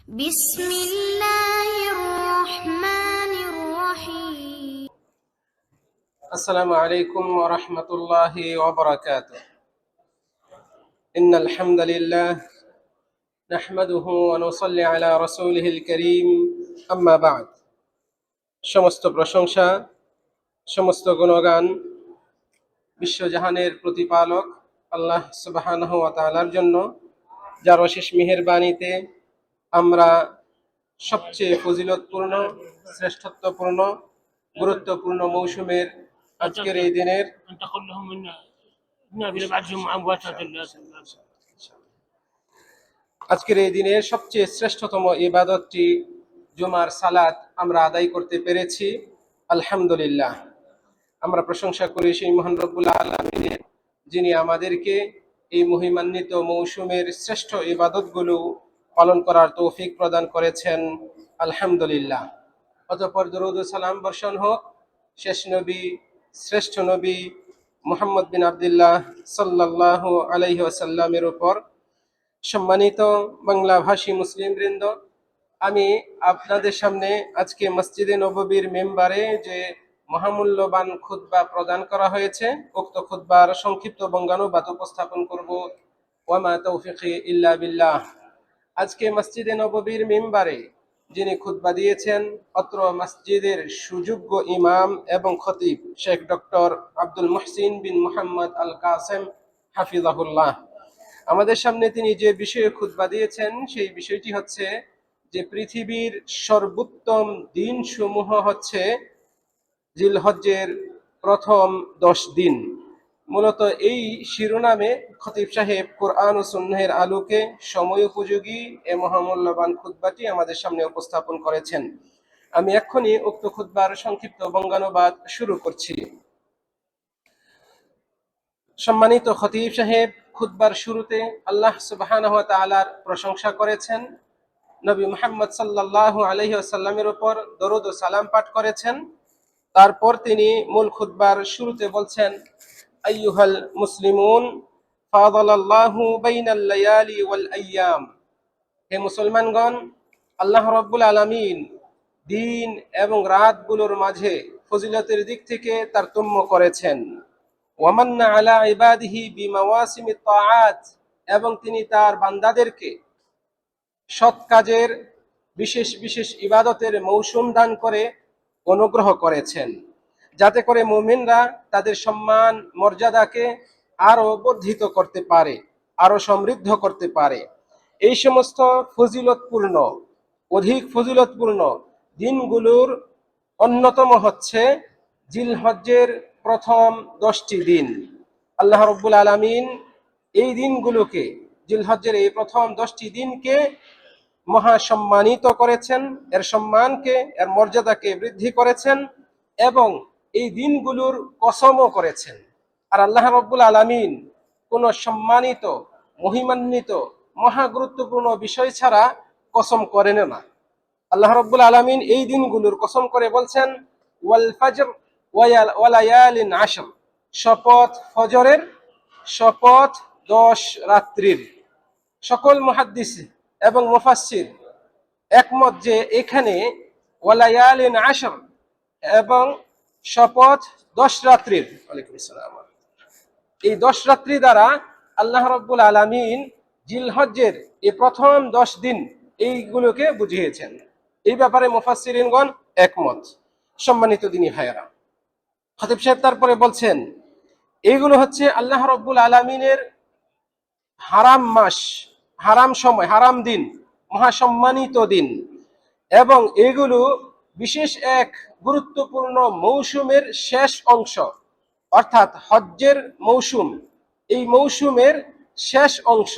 بسم الله الرحمن الرحيم. السلام عليكم ورحمة الله وبركاته. إن الحمد لله نحمده ونصلي على رسوله الكريم أما بعد. সমস্ত প্রশংসা, সমস্ত গুণগান বিশ্বজাহানের প্রতিপালক আল্লাহ সুবহানাহু ওয়া তাআলার জন্য, যার অশেষ মেহেরবানিতে আমরা সবচেয়ে ফজিলতপূর্ণ, শ্রেষ্ঠত্বপূর্ণ, গুরুত্বপূর্ণ মৌসুমের আজকের এই দিনের সবচেয়ে শ্রেষ্ঠতম ইবাদতটি জুমার সালাত আমরা আদায় করতে পেরেছি। আলহামদুলিল্লাহ, আমরা প্রশংসা করি সেই মহান রব্বুল আলামিনের, যিনি আমাদেরকে এই মহিমান্বিত মৌসুমের শ্রেষ্ঠ ইবাদতগুলো পালন করার তৌফিক প্রদান করেছেন। আলহামদুলিল্লাহ। অতঃপর দরুদ ও সালাম বর্ষণ হোক শেষ নবী, শ্রেষ্ঠ নবী মুহাম্মদ বিন আব্দুল্লাহ সাল্লাল্লাহু আলাইহি ওয়াসাল্লামের উপর। সম্মানিত বাংলাভাষী মুসলিম বৃন্দ, আমি আপনাদের সামনে আজকে মসজিদে নববীর মেম্বারে যে মহামূল্যবান খুতবা প্রদান করা হয়েছে, উক্ত খুতবার সংক্ষিপ্ত বঙ্গানুবাদ উপস্থাপন করব। ওয়ামা তৌফিকি ইল্লা বিল্লাহ। আজকে মসজিদে নববীর মেম্বারে যিনি খুতবা দিয়েছেন, অত্র মসজিদের সুযোগ্য ইমাম এবং খতিব শেখ ডক্টর আব্দুল মুহসিন বিন মুহাম্মদ আল কাসেম হাফিজাহুল্লাহ। আমাদের সামনে তিনি যে বিষয়ে খুতবা দিয়েছেন, সেই বিষয়টি হচ্ছে যে পৃথিবীর সর্বোত্তম দিন সমূহ হচ্ছে জিলহজ্জের প্রথম 10 দিন। মূলত এই শিরোনামে খতিব সাহেব কোরআন ও সুন্নাহের আলোকে সময়োপযোগী এ মহামূল্যবান খুতবাটি আমাদের সামনে উপস্থাপন করেছেন। আমি এক্ষুনি উক্ত খুতবার সংক্ষিপ্ত বঙ্গানুবাদ শুরু করছি। সম্মানিত খতিব সাহেব খুতবার শুরুতে আল্লাহ সুবহানাহু ওয়া তাআলার প্রশংসা করেছেন, নবী মুহাম্মদ সাল্লাল্লাহু আলাইহি ওয়াসাল্লামের উপর দরুদ ও সালাম পাঠ করেছেন। তারপর তিনি মূল খুতবার শুরুতে বলছেন, আইয়ুহাল মুসলিমুন ফাদালাল্লাহু বাইনাল লায়ালি ওয়াল আইয়াম। হে মুসলমানগণ, আল্লাহ রাব্বুল আলামিন দিন এবং রাতগুলোর মাঝে ফজিলতের দিক থেকে তারতম্য করেছেন। ওয়ামান্না আলা ইবাদিহি বিমাওয়াসিমিত তাআত, এবং তিনি তার বান্দাদেরকে সৎ কাজের বিশেষ বিশেষ ইবাদতের মৌসুম দান করে অনুগ্রহ করেছেন, যাতে করে মুমিনরা তাদের সম্মান মর্যাদাকে আরো বর্ধিত করতে পারে, আরো সমৃদ্ধ করতে পারে। এই সমস্ত ফজিলতপূর্ণ, অধিক ফজিলতপূর্ণ দিনগুলোর অন্যতম হচ্ছে জিলহজ্জের প্রথম 10টি দিন। আল্লাহ রাব্বুল আলামিন এই দিনগুলোকে, জিলহজ্জের এই প্রথম 10টি দিনকে মহা সম্মানিত করেছেন, এর সম্মানকে, এর মর্যাদাকে বৃদ্ধি করেছেন এবং এই দিনগুলোর কসমও করেছেন। আর আল্লাহ রাব্বুল আলামিন কোন সম্মানিত, মহিমান্বিত, মহা গুরুত্বপূর্ণ বিষয় ছাড়া কসম করেন না। আল্লাহ রাব্বুল আলামিন এই দিনগুলোর কসম করে বলছেন, ওয়াল ফাজর ওয়া লায়ালিন আশর, শপথ ফজরের, শপথ 10 রাত্রির। সকল মুহাদ্দিস এবং মুফাসসির একমত যে এখানে ওয়ালায়ালিন আশর এবং শপথ 10 রাত্রির, ওয়ালাইকুম আসসালাম, এই 10 রাত্রি দ্বারা আল্লাহ রাব্বুল আলামিন জিলহজ্জের এই প্রথম 10 দিন এইগুলোকে বুঝিয়েছেন। এই ব্যাপারে মুফাসসিরিনগণ একমত। সম্মানিত দিনী ভাইয়েরা, খতিব সাহেব তারপরে বলছেন, এইগুলো হচ্ছে আল্লাহ রাব্বুল আলামিনের হারাম মাস, হারাম সময়, হারাম দিন, মহাসম্মানিত দিন, এবং এগুলো বিশেষ এক গুরুত্বপূর্ণ মৌসুমের শেষ অংশ, অর্থাৎ হজ্জের মৌসুম। এই মৌসুমের শেষ অংশ,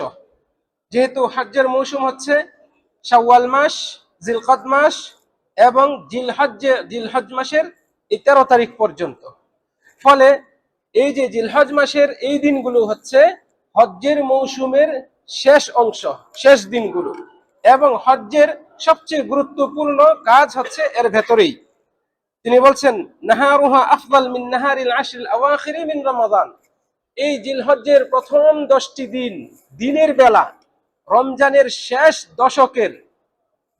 যেহেতু হজ্জের মৌসুম হচ্ছে শাওয়াল মাস, জিলকদ মাস এবং জিলহজ মাসের 13 তারিখ পর্যন্ত। ফলে এই যে জিলহজ মাসের এই দিনগুলো হচ্ছে হজ্জের মৌসুমের শেষ অংশ, শেষ দিনগুলো, এবং হজ্জের সবচেয়ে গুরুত্বপূর্ণ কাজ হচ্ছে এর ভেতরেই। তিনি বলছেন, নাহারুহা আফদাল মিন নাহারিল আশরিল আওয়াখিরি মিন রমাদান। এই জিলহজ্জের প্রথম 10টি দিন, দিনের বেলা, রমজানের শেষ দশকের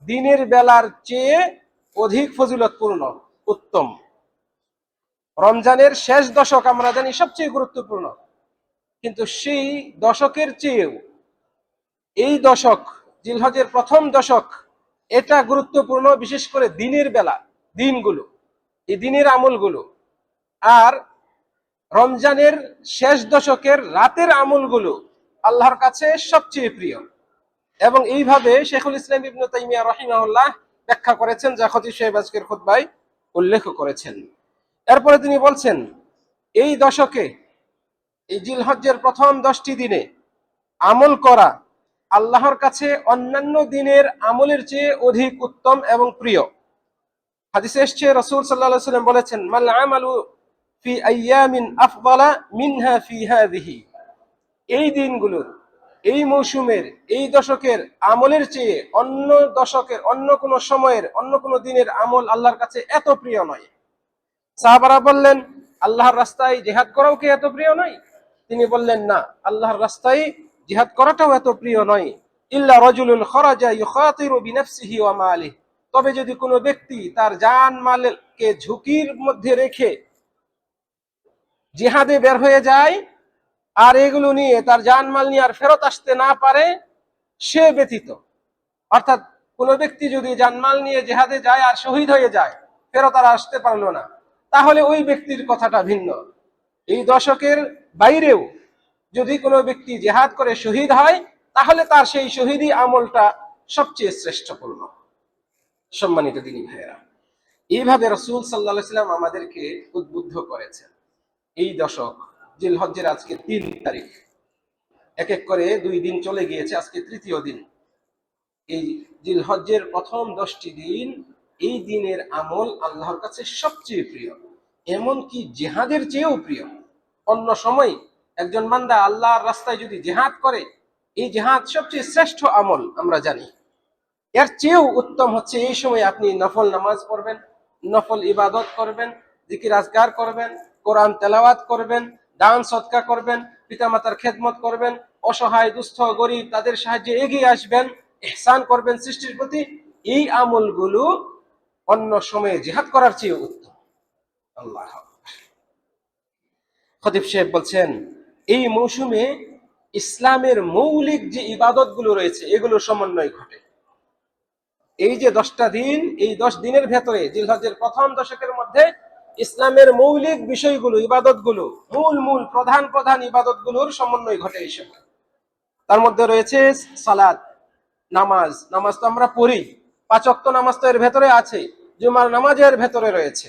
দিনের বেলার চেয়ে অধিক ফজিলতপূর্ণ, উত্তম। রমজানের শেষ দশক আমরা জানি সবচেয়ে গুরুত্বপূর্ণ, কিন্তু সেই দশকের চেয়েও এই দশক, জিলহজের প্রথম দশক, এটা গুরুত্বপূর্ণ, বিশেষ করে দিনের বেলা, দিনগুলো, এই দিনের আমলগুলো। আর রমজানের শেষ দশকের রাতের আমলগুলো আল্লাহর কাছে সবচেয়ে প্রিয়। এবং এইভাবে শেখুল ইসলাম ইবনে তাইমিয়া রাহিমাহুল্লাহ ব্যাখ্যা করেছেন, যা খতিব সাহেব আজকের খুতবায় উল্লেখ করেছেন। এরপরে তিনি বলছেন, এই দশকে, এই জিলহজ্জের প্রথম 10টি দিনে আমল করা আল্লাহর কাছে অন্যান্য দিনের আমলের চেয়ে অধিক উত্তম এবং প্রিয়। হাদিসে এসেছে, রাসূল সাল্লাল্লাহু আলাইহি ওয়াসাল্লাম বলেছেন, মাল আমালু ফি আইয়ামিন আফদালা মিনহা ফি হাযিহি। এই দিনগুলোর, এই মৌসুমের, এই দশকের আমলের চেয়ে অন্য দশকের, অন্য কোনো সময়ের, অন্য কোনো দিনের আমল আল্লাহর কাছে এত প্রিয় নয়। সাহাবারা বললেন, আল্লাহর রাস্তায় জিহাদ করাও কি এত প্রিয় নয়? তিনি বললেন, না, আল্লাহর রাস্তায় জিহাদ করাটাও এত প্রিয় নয়। ইল্লা রাজুলুন খারাজা ইউখাতিরু বিনাফসিহি ওয়া মালিহি। তবে যদি কোনো ব্যক্তি তার জান মালকে ঝুঁকির মধ্যে রেখে জিহাদে বের হয়ে যায়, আর এগুলো নিয়ে তার জানমাল নিয়ে আর ফেরত আসতে না পারে, সে ব্যতীত। অর্থাৎ কোনো ব্যক্তি যদি জানমাল নিয়ে জিহাদে যায় আর শহীদ হয়ে যায়, ফেরত আর আসতে পারলো না, তাহলে ওই ব্যক্তির কথাটা ভিন্ন। এই দশকের বাইরেও যদি কোনো ব্যক্তি জিহাদ করে শহীদ হয়, তাহলে তার সেই শহীদি আমলটা সবচেয়ে শ্রেষ্ঠপূর্ণ। সম্মানিত দিনী ভাইয়েরা, এইভাবে রাসূল সাল্লাল্লাহু আলাইহি ওয়াসাল্লাম আমাদেরকে উদ্বুদ্ধ করেছেন। এই দশক, জিলহজ্জের আজকে 3 তারিখ, এক এক করে 2 দিন চলে গিয়েছে, আজকে তৃতীয় দিন। এই জিলহজ্জের প্রথম 10টি দিন, এই দিনের আমল আল্লাহর কাছে সবচেয়ে প্রিয়, এমনকি জিহাদের চেয়েও প্রিয়। অন্য সময় একজন বান্দা আল্লাহর রাস্তায় যদি জিহাদ করে, এই জিহাদ সবচেয়ে শ্রেষ্ঠ আমল আমরা জানি। এর চেয়েও উত্তম হচ্ছে এই সময় আপনি নফল নামাজ পড়বেন, নফল ইবাদত করবেন, জিকির আজকার করবেন, কোরআন তেলাওয়াত করবেন, দান সদকা করবেন, পিতামাতার খেদমত করবেন, অসহায় দুস্থ গরিব তাদের সাহায্যে এগিয়ে আসবেন, ইহসান করবেন সৃষ্টির প্রতি। এই আমলগুলো অন্য সময়ে জিহাদ করার চেয়ে উত্তম। আল্লাহ খতিব সাহেব বলছেন, এই মৌসুমে ইসলামের মৌলিক যে ইবাদতগুলো রয়েছে, এগুলো সমন্বয় ঘটে। এই যে 10টা দিন, এই 10 দিনের ভেতরে, জিলহজ্জের প্রথম দশকের মধ্যে ইসলামের মৌলিক বিষয়গুলো, ইবাদতগুলো, মূল প্রধান প্রধান ইবাদতগুলোর সমন্বয় ঘটে এই সময়। তার মধ্যে রয়েছে সালাত, নামাজ। নামাজ তো আমরা পড়ি, 5 ওয়াক্ত নামাজ তো এর ভেতরে আছে, জুমার নামাজ এর ভেতরে রয়েছে।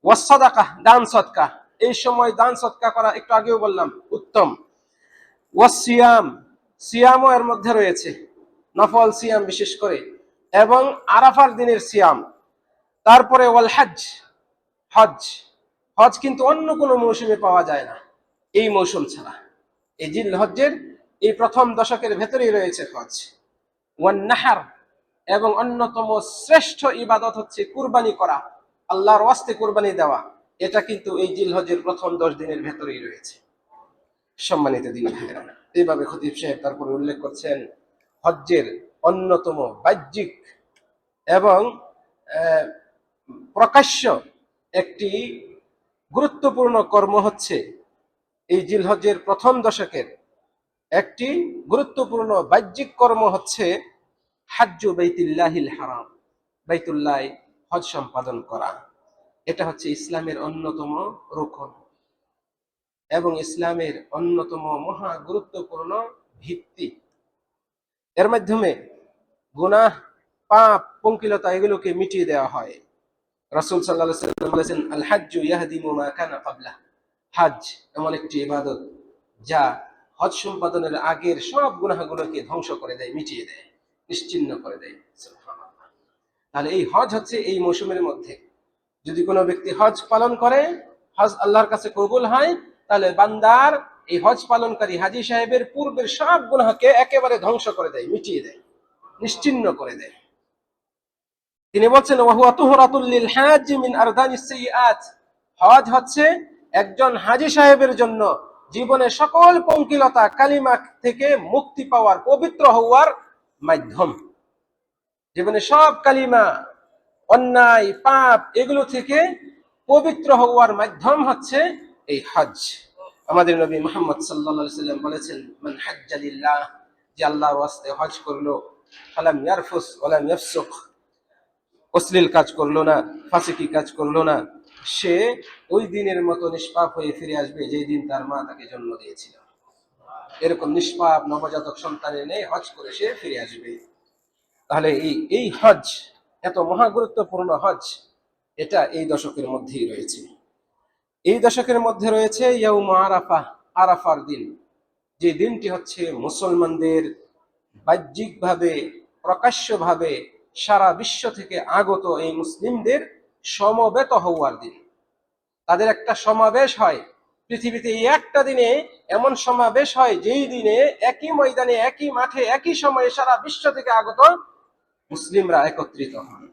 ওয়াস সাদাকাহ, দান সদকা, এই সময় দান সদকা করা, একটু আগেও বললাম, উত্তম। ওয়াস সিয়াম, সিয়ামও এর মধ্যে রয়েছে, নফল সিয়াম বিশেষ করে, এবং আরাফার দিনের সিয়াম। তারপরে ওয়াল হজ, হজ। হজ কিন্তু অন্য কোনো মৌসুমে পাওয়া যায় না, এই মৌসুম ছাড়া। এই জিলহজ্জের এই প্রথম দশকের ভেতরেই রয়েছে হজ। ওয়ান নাহার, এবং অন্যতম শ্রেষ্ঠ ইবাদত হচ্ছে কুরবানি করা, আল্লাহর ওয়াস্তে কুরবানি দেওয়া। এটা কিন্তু এই জিলহজ্জের প্রথম 10 দিনের ভেতরেই রয়েছে। সম্মানিত দিনী ভাইয়েরা, এইভাবে খতিব সাহেব তারপরে উল্লেখ করছেন, হজ্জের অন্যতম বাহ্যিক এবং প্রকাশ্য একটি গুরুত্বপূর্ণ কর্ম হচ্ছে, এই জিলহজ্জের প্রথম দশকের একটি গুরুত্বপূর্ণ বাহ্যিক কর্ম হচ্ছে হাজ্জু বাইতুল্লাহিল হারাম, বাইতুল্লাহ হজ সম্পাদন করা। এটা হচ্ছে ইসলামের অন্যতম রুকন এবং ইসলামের অন্যতম মহা গুরুত্বপূর্ণ ভিত্তি। এর মাধ্যমে গুনাহ, পাপ, পঙ্কিলতা এগুলোকে মিটিয়ে দেওয়া হয়। রাসূল সাল্লাল্লাহু আলাইহি ওয়াসাল্লাম বলেছেন, আল হাজ্জু ইয়াহদিমু মা কানা ক্বাবলা। হজ এমন একটি ইবাদত যা হজ সম্পাদনের আগের সব গুনাহগুলোকে ধ্বংস করে দেয়, মিটিয়ে দেয়, নিশ্চিহ্ন করে দেয়। সুবহানাল্লাহ। তাহলে এই হজ হচ্ছে এই মৌসুমের মধ্যে, যদি কোনো ব্যক্তি হজ পালন করে, হজ আল্লাহর কাছে কবুল হয়, তাহলে বান্দার এই হজ পালনকারী হাজী সাহেবের পূর্বের সব গুনাহকে একেবারে ধ্বংস করে দেয়, মিটিয়ে দেয়, নিশ্চিহ্ন করে দেয়। তিনি বলছেন, ওয়াহুয়া তুহরাতুল লিল হাজ মিন আরদানিস সাইয়্যাত। হজ হচ্ছে একজন হাজী সাহেবের জন্য জীবনের সকল পঙ্কিলতা, কালিমা থেকে মুক্তি পাওয়ার, পবিত্র হওয়ার মাধ্যম। জীবনে সব কালিমা, অন্যায়, পাপ এগুলো থেকে পবিত্র হওয়ার মাধ্যম হচ্ছে এই হজ। আমাদের নবী মুহাম্মদ সাল্লাল্লাহু আলাইহি সাল্লাম বলেছেন, মান হাজ্জা লিল্লাহ, যে আল্লাহর ওয়াস্তে হজ করলো, ফালাম ইয়ারফুস ওয়ালাম ইয়াফসুক, অশ্লীল কাজ করলো না, ফাসিকি কাজ করলো না, সে ওই দিনের মতো নিষ্পাপ হয়ে ফিরে আসবে যেই দিন তার মা তাকে জন্ম দিয়েছিল। এরকম নিষ্পাপ নবজাতক সন্তান এনে হজ করে সে ফিরে আসবে। তাহলে এই হজ, এত মহা গুরুত্বপূর্ণ হজ, এটা এই দশকের মধ্যেই রয়েছে। এই দশকের মধ্যে রয়েছে ইয়াউম আরাফা, আরাফার দিন, যে দিনটি হচ্ছে মুসলমানদের বাহ্যিকভাবে, প্রকাশ্যভাবে সারা বিশ্ব থেকে আগত এই মুসলিমদের সমবেত হওয়ার দিন। তাদের একটা সমাবেশ হয় পৃথিবীতে, এই একটা দিনে এমন সমাবেশ হয় যেই দিনে একই ময়দানে, একই মাঠে, একই সময়ে সারা বিশ্ব থেকে আগত মুসলিমরা একত্রিত হন।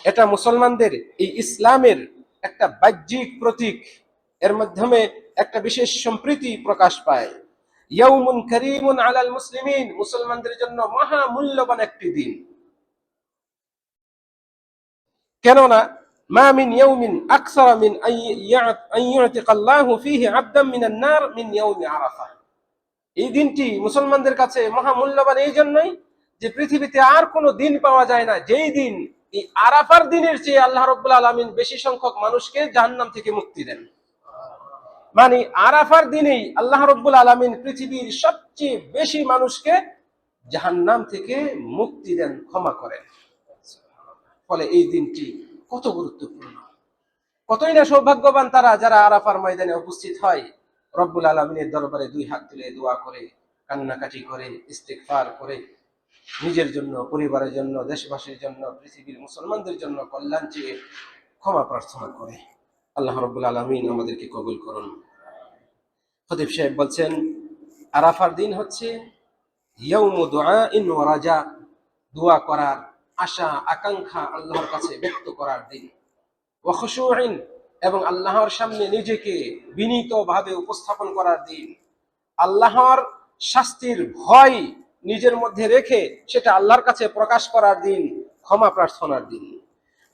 এটা মুসলমানদের এই ইসলামের একটা বাহ্যিক প্রতীক, এর মাধ্যমে একটা বিশেষ সম্প্রীতি প্রকাশ পায়। ইয়াউমুন কারীমুন আলাল মুসলিমিন, মুসলমানদের জন্য মহা মূল্যবান একটি দিন। কেননা মা মিন ইয়াউমিন আকসারা মিন আন ইউতিকা আল্লাহু ফীহি আবদান মিনান নার মিন ইয়াউমি আরাফা। এই দিনটি মুসলমানদের কাছে মহা মূল্যবান এই জন্যই যে পৃথিবীতে আর কোনো দিন পাওয়া যায় না যেই দিন এই আরাফার দিনের চেয়ে আল্লাহ রাব্বুল আলামিন বেশি সংখ্যক মানুষকে জাহান্নাম থেকে মুক্তি দেন। মানে আরাফার দিনেই আল্লাহ রাব্বুল আলামিন পৃথিবীর সবচেয়ে বেশি মানুষকে জাহান্নাম থেকে মুক্তি দেন, ক্ষমা করেন। ফলে এই দিনটি কত গুরুত্বপূর্ণ, কতই না সৌভাগ্যবান তারা যারা আরাফার ময়দানে উপস্থিত হয়, রব্বুল আলামিনের দরবারে দুই হাত তুলে দোয়া করে, কান্নাকাটি করে, ইস্তিগফার করে, নিজের জন্য, পরিবারের জন্য, দেশবাসীর জন্য, পৃথিবীর মুসলমানদের জন্য কল্যাণ চেয়ে ক্ষমা প্রার্থনা করে। আল্লাহ রব্বুল আলামিন আমাদেরকে কবুল করুন। খতিব সাহেব বলছেন, আরাফার দিন হচ্ছে ইয়াউমু দুআইন ওয়া রাজা, দোয়া করার, আশা আকাঙ্ক্ষা আল্লাহর কাছে ব্যক্ত করার দিন। ওয়া খুশুইন, এবং আল্লাহর সামনে নিজেকে বিনীতভাবে উপস্থাপন করার দিন। আল্লাহর শাস্তির ভয় নিজের মধ্যে রেখে সেটা আল্লাহর কাছে প্রকাশ করার দিন, ক্ষমা প্রার্থনার দিন।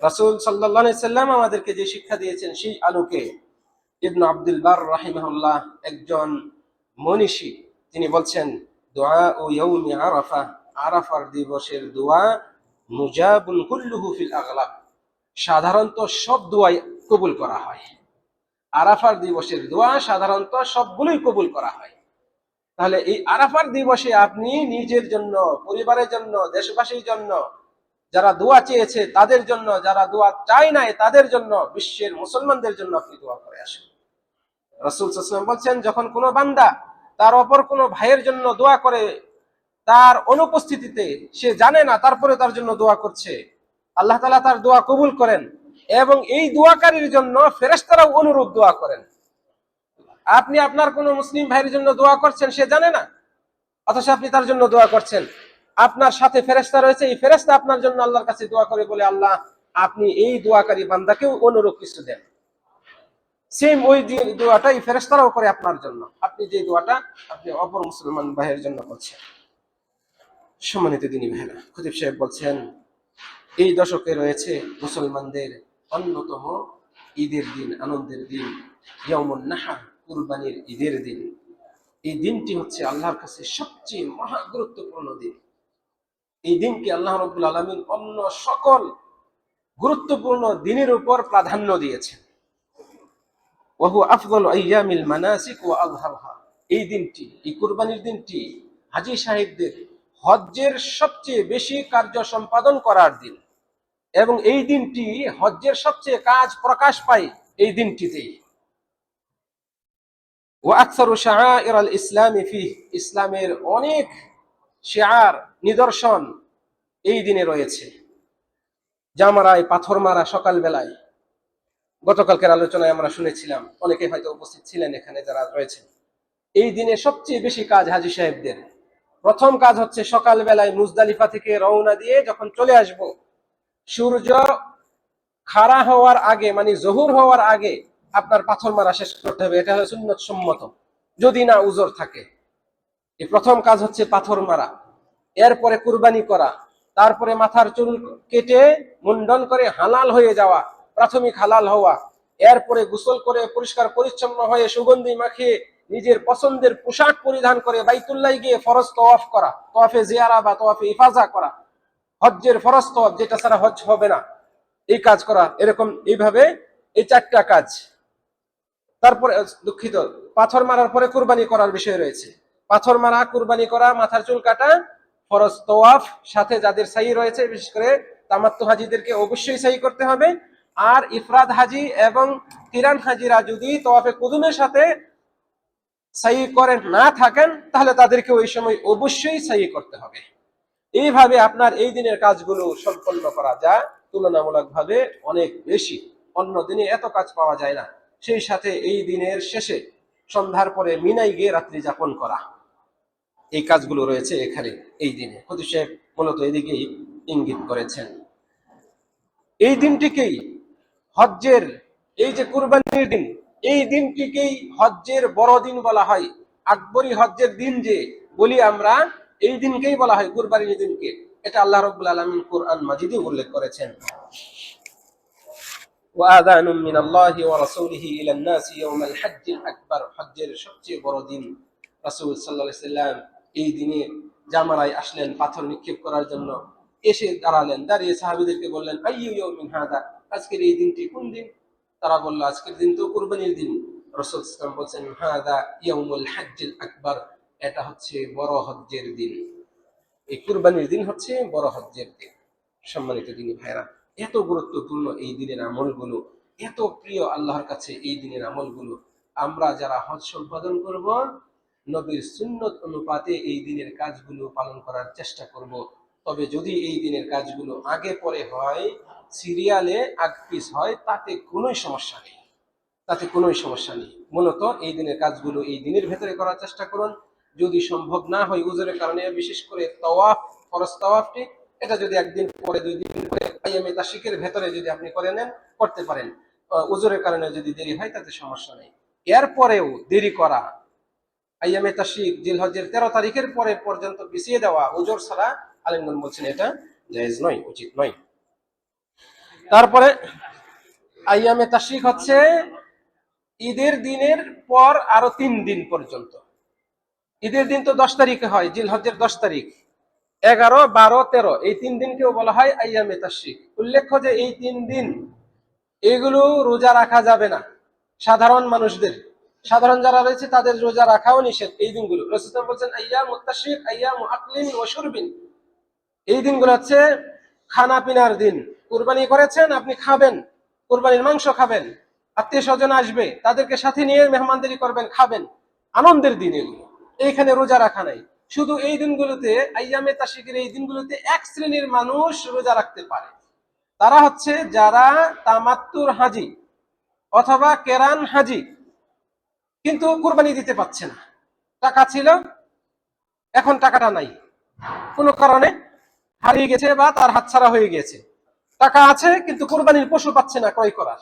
রাসূল সাল্লাল্লাহু আলাইহি সাল্লাম আমাদেরকে যে শিক্ষা দিয়েছেন সেই আলোকে ইবনে আব্দুল বার রাহিমাহুল্লাহ, একজন মনীষী, তিনি বলছেন, দুআ ও ইয়াউমি আরাফা, আরাফার দিবসের দোয়া মুজাবুন কুল্লুহু ফিল আগলাব, সাধারণত সব দোয়াই কবুল করা হয়। আরাফার দিবসের দোয়া সাধারণত সবগুলোই কবুল করা হয়। তাহলে এই আরাফার দিবসে আপনি নিজের জন্য, পরিবারের জন্য, দেশবাসীর জন্য, যারা দোয়া চেয়েছে তাদের জন্য, যারা দোয়া চায় নাই তাদের জন্য, বিশ্বের মুসলমানদের জন্য আপনি দোয়া করে আসুন। রাসূল সাল্লাল্লাহু আলাইহি ওয়াসাল্লাম বলছেন, যখন কোনো বান্দা তার অপর কোনো ভাইয়ের জন্য দোয়া করে, তার অনুপস্থিতিতে, সে জানে না, তারপরে তার জন্য দোয়া করছে, আল্লাহ তাআলা তার দোয়া কবুল করেন, এবং এই দোয়াকারীর জন্য ফেরেশতারাও অনুরূপ দোয়া করেন। আপনি আপনার কোনো মুসলিম ভাইয়ের জন্য দোয়া করছেন, সে জানে না, অথচ আপনি তার জন্য দোয়া করছেন। আপনার সাথে ফেরেশতা রয়েছে, এই ফেরেশতা আপনার জন্য আল্লাহর কাছে দোয়া করে বলে, আল্লাহ আপনি এই দোয়াকারী বান্দাকেও অনুরূপ কিছু দেন। সেম ওই দোয়াটাই ফেরেশতারাও করে আপনার জন্য, আপনি যে দোয়াটা আপনি অপর মুসলমান ভাইয়ের জন্য করছেন। সম্মানিত দিনী ভাইরা, খতিব সাহেব বলছেন, এই দশকে রয়েছে মুসলমানদের অন্যতম ঈদের দিন, আনন্দের দিন, ইয়াউমুন নাহর, কুরবানির ঈদের দিন। এই দিনটি হচ্ছে আল্লাহর কাছে সবচেয়ে মহা গুরুত্বপূর্ণ দিন। এই দিনকে আল্লাহ রাব্বুল আলামিন অন্য সকল গুরুত্বপূর্ণ দিনের উপর প্রাধান্য দিয়েছেন। ওয়া হুয়া আফদালু আইয়ামিল মানাসিক ওয়া আযহারহা, এই দিনটি, এই কুরবানির দিনটি হাজী সাহেবদের হজ্জের সবচেয়ে বেশি কার্য সম্পাদন করার দিন, এবং এই দিনটি হজ্জের সবচেয়ে কাজ প্রকাশ পায় এই দিনটিতেই। ওয়া আকসারু শাআইরাল ইসলামি ফিহ, ইসলামের অনেক শিআর, নিদর্শন এই দিনে রয়েছে। জামারায় পাথর মারা সকালবেলায়, গতকালকের আলোচনায় আমরা শুনেছিলাম, অনেকে হয়তো উপস্থিত ছিলেন এখানে যারা রয়েছেন। এই দিনে সবচেয়ে বেশি কাজ হাজী সাহেবদের। প্রথম কাজ হচ্ছে সকালবেলায় মুজদালিফা থেকে রওনা দিয়ে যখন চলে আসব, সূর্য খাড়া হওয়ার আগে, মানে জোহর হওয়ার আগে আপনার পাথর মারা শেষ করতে হবে। এটা হলো সুন্নত সম্মত, যদি না উজর থাকে। এই প্রথম কাজ হচ্ছে পাথর মারা, এরপরে কুরবানি করা, তারপরে মাথার চুল কেটে মুন্ডন করে হালাল হয়ে যাওয়া, প্রাথমিক হালাল হওয়া, এরপরে গোসল করে পরিষ্কার পরিচ্ছন্ন হয়ে সুগন্ধি মাখিয়ে নিজের পছন্দের পোশাক পরিধান করে বাইতুল্লাহ গিয়ে ফরজ তওয়াফ করা, তওয়াফে জিয়ারা বা তওয়াফে ইফাজা করা, হজ্জের ফরজ তওয়াফ যেটা ছাড়া হজ হবে না এই কাজ করা, এরকম এইভাবে এই 4টা কাজ। তারপরে দুঃখিত, পাথর মারার পরে কুরবানি করার বিষয় রয়েছে। পাথর মারা, কুরবানি করা, মাথার চুল কাটা, ফরজ তওয়াফ, সাথে যাদের সাই রয়েছে বিশেষ করে তামাত্তু হাজিদেরকে অবশ্যই সাই করতে হবে। আর ইফরাদ হাজি এবং কিরান হাজিরা যদি তওয়াফে কুদুমের সাথে সাই করেন না থাকেন তাহলে তাদেরকে ওই সময় অবশ্যই সাই করতে হবে। এইভাবে আপনার এই দিনের কাজগুলো সম্পন্ন করা যায় তুলনামূলকভাবে অনেক বেশি, অন্য দিনে এত কাজ পাওয়া যায় না। সেই সাথে এই দিনের শেষে সন্ধ্যার পরে মিনায় গিয়ে রাত্রি যাপন করা, এই কাজগুলো রয়েছে এখানে এই দিনে। খতিব সাহেব মূলত এদিকেই ইঙ্গিত করেছেন। এই দিনটিকেই হজ্জের, এই যে কুরবানির দিন, এই দিনটিকেই হজ্জের বড় দিন বলা হয়। আকবরী হজ্জের দিন যে বলি আমরা, এই দিনকেই বলা হয় কুরবানির দিনকে। এটা আল্লাহ রাব্বুল আলামিন কোরআন মাজিদে উল্লেখ করেছেন। ওয়াআযানুম মিনাল্লাহি ওয়া রাসূলিহি ইলান নাসি ইয়াওমাল হজ্জিল আকবার, হজ্জের সবচেয়ে বড় দিন। রাসূল সাল্লাল্লাহু আলাইহি সাল্লাম এই দিনে জামারায় আসলেন পাথর নিক্ষেপ করার জন্য, এসে দাঁড়ালেন, দাঁড়িয়ে সাহাবীদেরকে বললেন, আইয়ু ইয়াউমিন হাদা, আজকের এই দিনটি কোন দিন? তারা বলল, আজকের দিন তো কুরবানির দিন। রাসূল সাল্লাল্লাহু আলাইহি ওয়াসাল্লাম বলেন, হাদা ইয়াউমুল হজ্জিল আকবার, এটা হচ্ছে বড় হজ্জের দিন। এই কুরবানির দিন হচ্ছে বড় হজ্জের দিন। সম্মানিত দিনী ভাইরা, এত গুরুত্বপূর্ণ এই দিনের আমলগুলো, এত প্রিয় আল্লাহর কাছে এই দিনের আমলগুলো, আমরা যারা হজ সম্পাদন করব নবীর সুন্নত অনুপাতে এই দিনের কাজগুলো পালন করার চেষ্টা করব। তবে যদি এই দিনের কাজগুলো আগে পরে হয়, সিরিয়ালে আগ পিছ হয়, তাতে কোনো সমস্যা নেই, তাতে কোনো সমস্যা নেই। মূলত এই দিনের কাজগুলো এই দিনের ভেতরে করার চেষ্টা করুন। যদি সম্ভব না হয় উযরের কারণে, বিশেষ করে তাওয়াফ, ফরজ তাওয়াফটি, এটা যদি একদিন পরে 2 দিন পরে আইয়ামে তাশরিকের ভেতরে যদি আপনি করে নেন, করতে পারেন। উযরের কারণে যদি দেরি হয় তাতে সমস্যা নেই। এরপরেও দেরি করা, আইয়ামে তাশরিক জিলহজ্জের 13 তারিখের পরে পর্যন্ত পিছিয়ে দেওয়া উযর ছাড়া, আলেমগণ বলছেন এটা জায়েজ নয়, উচিত নয়। তারপরে আইয়ামে তাশরিক হচ্ছে ঈদের দিনের পর আরো 3 দিন পর্যন্ত। ঈদের দিন তো 10 তারিখে হয়, জিলহজ্জের 10 তারিখ, 11, 12, 13, এই 3 দিনকেও বলা হয় আইয়ামে তাশরিক। উল্লেখ্য যে এই 3 দিন এগুলো রোজা রাখা যাবে না সাধারণ মানুষদের, সাধারণ যারা রয়েছে তাদের রোজা রাখাও নিষেধ এই দিনগুলো। রাসূল সাল্লাল্লাহু আলাইহি ওয়াসাল্লাম বলেন, আইয়ামুত তাশরিক আইয়ামু আকলিন ওয়া শুরবিন, এই দিনগুলো হচ্ছে খানা পিনার দিন। কুরবানি করেছেন, আপনি খাবেন, কুরবানির মাংস খাবেন, আত্মীয় স্বজন আসবে, তাদেরকে সাথে নিয়ে মেহমানদারি করবেন, খাবেন, আনন্দের দিন এগুলো। এইখানে রোজা রাখা নাই। শুধু এই দিনগুলোতে, আইয়ামে তাশরিকের এই দিনগুলোতে এক শ্রেণীর মানুষ রোজা রাখতে পারে, তারা হচ্ছে যারা তামাত্তুর হাজি অথবা কেরান হাজি, কিন্তু কুরবানি দিতে পারছে না। টাকা ছিল, এখন টাকাটা নাই, কোনো কারণে হারিয়ে গেছে বা তার হাতছাড়া হয়ে গেছে। টাকা আছে কিন্তু কুরবানির পশু পাচ্ছে না ক্রয় করার,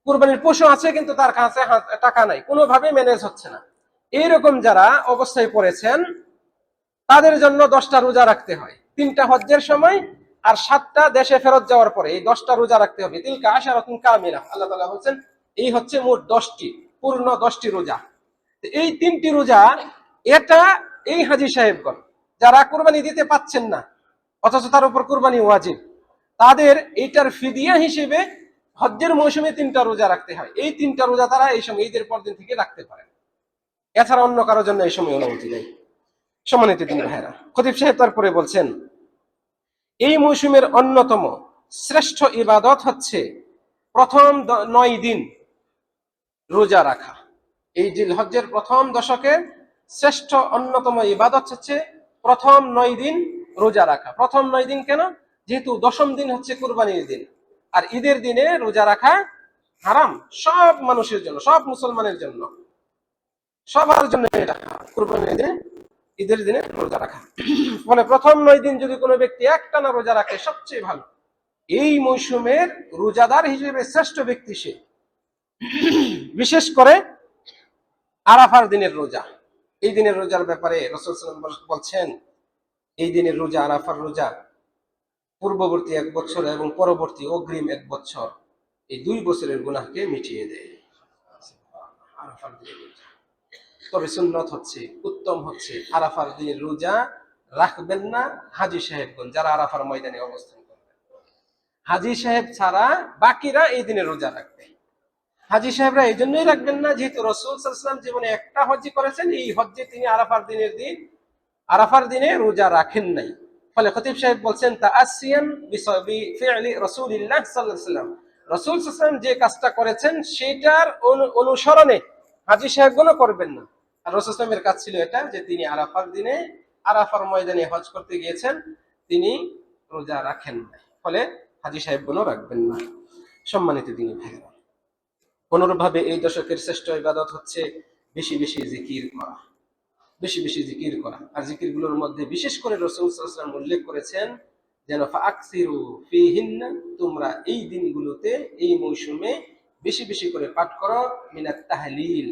কুরবানির পশু আছে কিন্তু তার কাছে টাকা নাই, কোনোভাবে ম্যানেজ হচ্ছে না। এইরকম যারা অবস্থায় পড়েছেন তাদের জন্য 10টা রোজা রাখতে হয়, 3টা হজ্জের সময় আর 7টা দেশে ফেরত যাওয়ার পরে এই 10টা রোজা রাখতে হবে। তিলকা আশারাতুন কামিলা, আল্লাহ তাআলা বলেন এই হচ্ছে মোট 10টি, পূর্ণ 10টি রোজা। এই 3টি রোজা এটা এই হাজী সাহেবগণ যারা কুরবানি দিতে পাচ্ছেন না অথচ তার উপর কুরবানি ওয়াজিব, তাদের এইটার ফিদিয়া হিসেবে হজ্জের মৌসুমে 3টা রোজা রাখতে হয়। এই 3টা রোজা তারা এই সময় ঈদের পর দিন থেকে রাখতে পারে, এছাড়া অন্য কারোর জন্য এই সময় অনুমতি নেই। সম্মানিত দিনী ভাইরা, খতিব সাহেব তারপরে বলছেন, এই মৌসুমের অন্যতম শ্রেষ্ঠ ইবাদত হচ্ছে প্রথম 9 দিন রোজা রাখা। এই জিলহজ্জের প্রথম দশকে শ্রেষ্ঠ অন্যতম ইবাদত হচ্ছে প্রথম 9 দিন রোজা রাখা। প্রথম 9 দিন কেন? যেহেতু 10ম দিন হচ্ছে কুরবানির দিন, আর ঈদের দিনে রোজা রাখা হারাম সব মানুষের জন্য, সব মুসলমানের জন্য, সবার জন্য এটা কুরবানির দিনে, ঈদের দিনে রোজা রাখা। ফলে প্রথম 9 দিন যদি কোনো ব্যক্তি একটানা রোজা রাখে সবচেয়ে ভালো। এই মৌসুমের রোজাদার হিসেবে শ্রেষ্ঠ ব্যক্তি সে। বিশেষ করে আরাফার দিনের রোজা, এই দিনের রোজার ব্যাপারে রাসূল সাল্লাল্লাহু আলাইহি ওয়াসাল্লাম বলছেন, এই দিনের রোজা, আরাফার রোজা, পূর্ববর্তী 1 বছর এবং পরবর্তী অগ্রিম 1 বছর, এই 2 বছরের গুনাহকে মিটিয়ে দেয়। আরাফার দিনের রোজা। তবে সুন্নত হচ্ছে, উত্তম হচ্ছে আরাফার দিনের রোজা রাখবেন না হাজী সাহেবগণ, যারা আরাফার ময়দানে অবস্থান করবেন। হাজী সাহেব ছাড়া বাকিরা এই দিনে রোজা রাখবে। হাজী সাহেবরা এই জন্যই রাখবেন না, যেহেতু রাসূল সাল্লাল্লাহু আলাইহি ওয়াসাল্লাম জীবনে একটা হজ্জি করেছেন, এই হজ্জে তিনি আরাফার দিনে রোজা রাখেন নাই। ফলে খতিব সাহেব বলছেন তাআসিয়ান বিফি'লি রাসূলিল্লাহ সাল্লাল্লাহু আলাইহি ওয়াসাল্লাম, রাসূল সাল্লাল্লাহু আলাইহি ওয়াসাল্লাম যে কাজটা করেছেন সেটার অনুসরণে হাজী সাহেবগুলো করবেন না। আর রাসূল সাল্লাল্লাহু আলাইহি ওয়াসাল্লামের কাজ ছিল এটা, যে তিনি আরাফার দিনে আরাফার ময়দানে হজ করতে গিয়েছেন, তিনি রোজা রাখেন না। ফলে হাজী সাহেবগুলো রাখবেন না। সম্মানিত দিনী ভাইরা, অনুরূপভাবে এই দশকের শ্রেষ্ঠ ইবাদত হচ্ছে বেশি বেশি জিকির করা, বেশি বেশি জিকির করা। আর জিকিরগুলোর মধ্যে বিশেষ করে রাসূল সাল্লাল্লাহু আলাইহি ওয়াসাল্লাম উল্লেখ করেছেন যেন ফাআকসিরু ফীহিন্না, তোমরা এই দিনগুলোতে, এই মৌসুমে বেশি বেশি করে পাঠ করো মিনাত তাহলিল,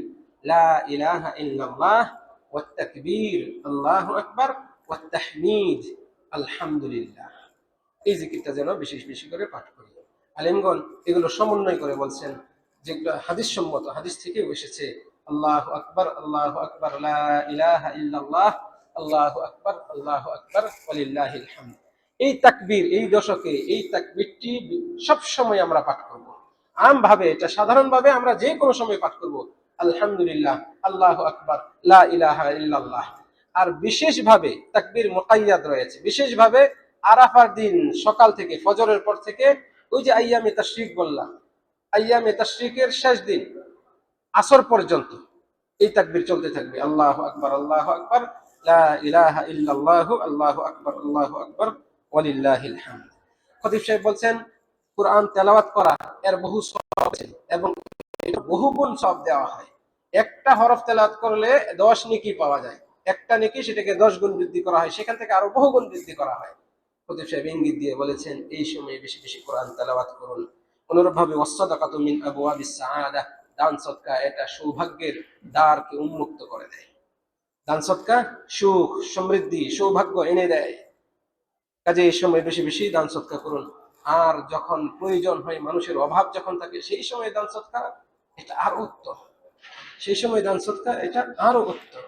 লা ইলাহা ইল্লাল্লাহ, ওয়াত তাকবীর, আল্লাহু আকবার, ওয়াত তাহমিদ, আলহামদুলিল্লাহ। এই জিকিরটা যেন বেশি বেশি করে পাঠ করি। আলেমগণ এগুলো সমন্বয় করে বলছেন, যেগুলো হাদিস সম্মত, হাদিস থেকেও এসেছে, আল্লাহু আকবার, আল্লাহু আকবার, লা ইলাহা ইল্লাল্লাহ, আল্লাহু আকবার, আল্লাহু আকবার, ওয়ালিল্লাহিল হামদ। এই তাকবীর, এই দশকে এই তাকবীরটি সব সময় আমরা পাঠ করব। আমভাবে, এটা সাধারণভাবে আমরা যে কোনো সময় পাঠ করব, আলহামদুলিল্লাহ, আল্লাহু আকবার, লা ইলাহা ইল্লাল্লাহ। আর বিশেষভাবে তাকবীর মুকাইয়াদ রয়েছে, বিশেষভাবে আরাফার দিন সকাল থেকে, ফজরের পর থেকে, ওই যে আইয়ামে তাশরিক বললাম, আইয়ামে তাশরিকের শেষ দিন আসর পর্যন্ত এই তাকবীর চলতে থাকবে, আল্লাহু আকবার, আল্লাহু আকবার, লা ইলাহা ইল্লাল্লাহু, আল্লাহু আকবার, আল্লাহু আকবার, ওয়ালিল্লাহিল হামদ। খতিব সাহেব বলছেন কুরআন তেলাওয়াত করা এর বহু সওয়াব আছে এবং এটা বহু গুণ সওয়াব দেওয়া হয়। একটা হরফ তেলাওয়াত করলে 10 নেকি পাওয়া যায়, একটা নেকি সেটাকে 10 গুণ বৃদ্ধি করা হয়, সেখান থেকে আরো বহু গুণ বৃদ্ধি করা হয়। খতিব সাহেব ইঙ্গিত দিয়ে বলেছেন এই সময়ে বেশি বেশি কোরআন তেলাওয়াত করুন। অনুরূপভাবে ওয়াসসাদাকাতু মিন আবওয়াবিস সাআদা, দান সদকা এটা সৌভাগ্যের দ্বারকে উন্মুক্ত করে দেয়। দান সদকা সুখ, সমৃদ্ধি, সৌভাগ্য এনে দেয়। কাজে এই সময় বেশি বেশি দান সদকা করুন। আর যখন প্রয়োজন হয়, মানুষের অভাব যখন থাকে, সেই সময় দান সদকা এটা আরো উত্তম, সেই সময় দান সদকা এটা আরো উত্তম।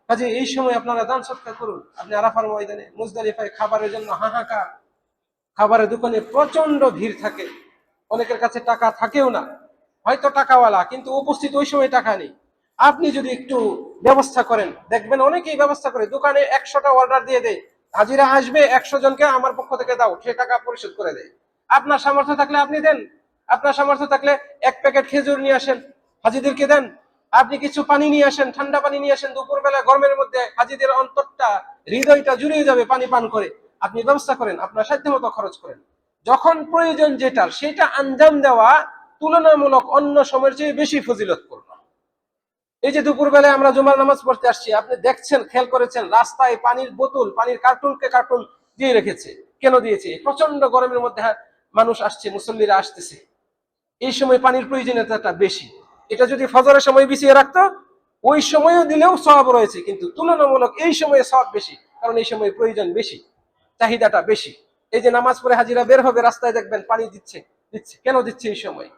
কাজে এই সময় আপনারা দান সদকা করুন। আপনি আরাফার ময়দানে, মুজদালিফায় খাবারের জন্য হাহাকার, খাবারের দোকানে প্রচন্ড ভিড় থাকে, অনেকের কাছে টাকা থাকেও না, হয়তো টাকাওয়ালা কিন্তু উপস্থিত ওই সময় টাকা নেই। আপনি যদি একটু ব্যবস্থা করেন, দেখবেন অনেকেই ব্যবস্থা করে, দোকানে 100টা অর্ডার দিয়ে দেয়, হাজিরা আসবে 100 জনকে আমার পক্ষ থেকে দাও, সে টাকা পরিশোধ করে দেয়। আপনার সামর্থ্য থাকলে আপনি দেন, আপনার সামর্থ্য থাকলে 1 প্যাকেট খেজুর নিয়ে আসেন, হাজিদেরকে দেন। আপনি কিছু পানি নিয়ে আসেন, ঠান্ডা পানি নিয়ে আসেন, দুপুরবেলা গরমের মধ্যে হাজিদের অন্তরটা, হৃদয়টা জুড়িয়ে যাবে পানি পান করে। আপনি ব্যবস্থা করেন, আপনার সাধ্যমতো খরচ করেন। যখন প্রয়োজন যেটার, সেটা আঞ্জাম দেওয়া তুলনামূলক অন্য সময়ের চেয়ে বেশি ফজিলতপূর্ণ। এই যে দুপুরবেলায় আমরা জুমার নামাজ পড়তে আসছি, আপনি দেখছেন, খেয়াল করেছেন, রাস্তায় পানির বোতল, পানির কার্টুনকে কার্টুন দিয়ে রেখেছে। কেন দিয়েছে? প্রচন্ড গরমের মধ্যে মানুষ আসছে, মুসল্লিরা আসতেছে, এই সময় পানির প্রয়োজনীয়তাটা বেশি। এটা যদি ফজরের সময় বিছিয়ে রাখতো, ওই সময়ও দিলেও সওয়াব রয়েছে, কিন্তু তুলনামূলক এই সময়ে সওয়াব বেশি, কারণ এই সময় প্রয়োজন বেশি, চাহিদাটা বেশি। এই যে নামাজ পড়ে হাজিরা বের হবে, রাস্তায় দেখবেন পানি দিচ্ছে দিচ্ছে। কেন দিচ্ছে এই সময়?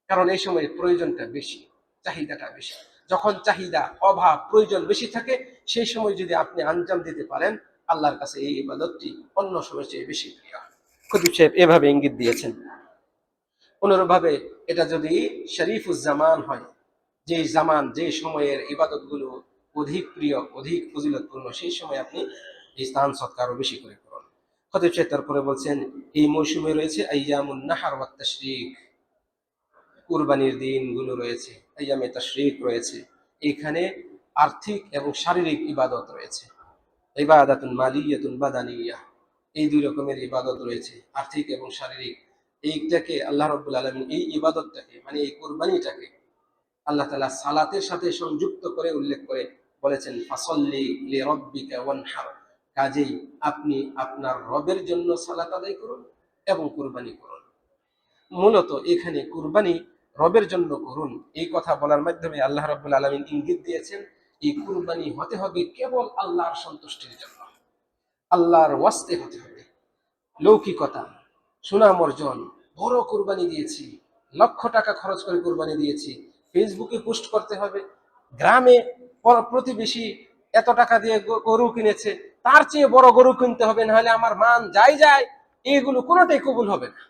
কারণ এই সময় প্রয়োজনটা বেশি, চাহিদাটা বেশি। যখন চাহিদা, অভাব, প্রয়োজন বেশি থাকে, সেই সময় যদি আপনি আঞ্জাম দিতে পারেন, আল্লাহর কাছে এই ইবাদতটি অন্য সময়ের চেয়ে বেশি প্রিয়। খতিব সাহেব এভাবে ইঙ্গিত দিয়েছেন। অনুরূপভাবে এটা যদি শরীফুজ্জামান হয়, যে জামান, যে সময়ের ইবাদতগুলো অধিক প্রিয়, অধিক ফজিলতপূর্ণ, সেই সময় আপনি এই স্থান সৎকার আরো বেশি করে করুন। খতিব সাহেব তারপরে বলছেন এই মৌসুমে রয়েছে আইয়ামুন নাহর ওয়াত তাশরিক, কুরবানির দিনগুলো রয়েছে, আইয়ামে তাশরিক রয়েছে। এখানে আর্থিক এবং শারীরিক ইবাদত রয়েছে, ইবাদাতুন মালিয়াতুন বাদানিয়া, এই 2 রকমের ইবাদত রয়েছে, আর্থিক এবং শারীরিক। এইটাকে আল্লাহ রাব্বুল আলামিন, এই ইবাদতটাকে মানে এই কুরবানিটাকে আল্লাহ তাআলা সালাতের সাথে সংযুক্ত করে উল্লেখ করে বলেছেন ফাসাল্লি লিরাব্বিকা ওয়ানহার, কাজেই আপনি আপনার রবের জন্য সালাত আদায় করুন এবং কুরবানি করুন। মূলত এখানে কুরবানি রবের জন্য করুন, এই কথা বলার মাধ্যমে আল্লাহ রাব্বুল আলামিন ইঙ্গিত দিয়েছেন এই কুরবানি হতে হবে কেবল আল্লাহর সন্তুষ্টির জন্য, আল্লাহর ওয়াস্তে হতে হবে। লৌকিকতা, সুনাম অর্জন, বড় কুরবানি দিয়েছি, লক্ষ টাকা খরচ করে কুরবানি দিয়েছি, ফেসবুকে পোস্ট করতে হবে, গ্রামে প্রতিবেশী এত টাকা দিয়ে গরু কিনেছে, তার চেয়ে বড় গরু কিনতে হবে, নাহলে আমার মান যাই যায়, এগুলো কোনোটাই কবুল হবে না।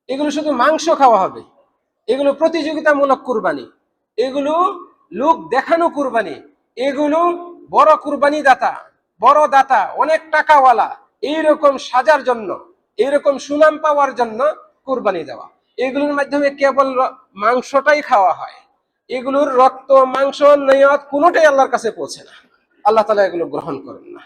এগুলো শুধু মাংস খাওয়া হবে, এগুলো প্রতিযোগিতামূলক কুরবানি, এগুলো লোক দেখানো কুরবানি, এগুলো বড় কুরবানি দাতা, বড় দাতা, অনেক টাকাওয়ালা, এইরকম সাজার জন্য, এইরকম সুনাম পাওয়ার জন্য কুরবানি দেওয়া। এগুলোর মাধ্যমে কেবল মাংসটাই খাওয়া হয়, এগুলোর রক্ত মাংস নিয়ত কোনোটাই আল্লাহর কাছে পৌঁছে না। আল্লাহ তাআলা এগুলো গ্রহণ করেন না।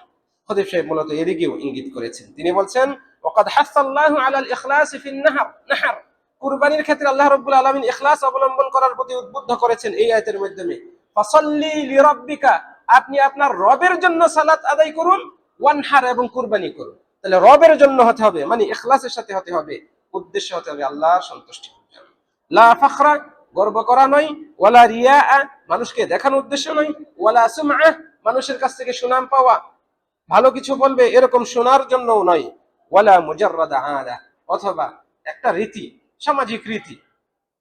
খতিব সাহেব মূলত এদিকেও ইঙ্গিত করেছেন। তিনি বলছেন, ওয়াকাদ হাসাল্লাহু আলাল ইখলাস ফিন নাহর, কুরবানির ক্ষেত্রে আল্লাহ রাব্বুল আলামিন ইখলাস অবলম্বন করার প্রতি উদ্বুদ্ধ করেছেন এই আয়াতের মাধ্যমে। ফাসাল্লি লিরাব্বিকা, আপনি আপনার রবের জন্য সালাত আদায় করুন, ওয়ানহার, এবং কুরবানি করুন। তাহলে রবের জন্য হতে হবে, মানে ইখলাসের সাথে হতে হবে, উদ্দেশ্য হতে হবে আল্লাহর সন্তুষ্টি। লা ফাখরা, গর্ব করা নয়, ওয়ালা রিয়া, মানুষকে দেখানোর উদ্দেশ্য নয়, ওয়ালা সুমআ, মানুষের কাছ থেকে সুনাম পাওয়া, ভালো কিছু বলবে এরকম শোনার জন্যও নয়, ওয়ালা মুজাররাদা আদা, অথবা একটা রীতি, সামাজিক রীতি।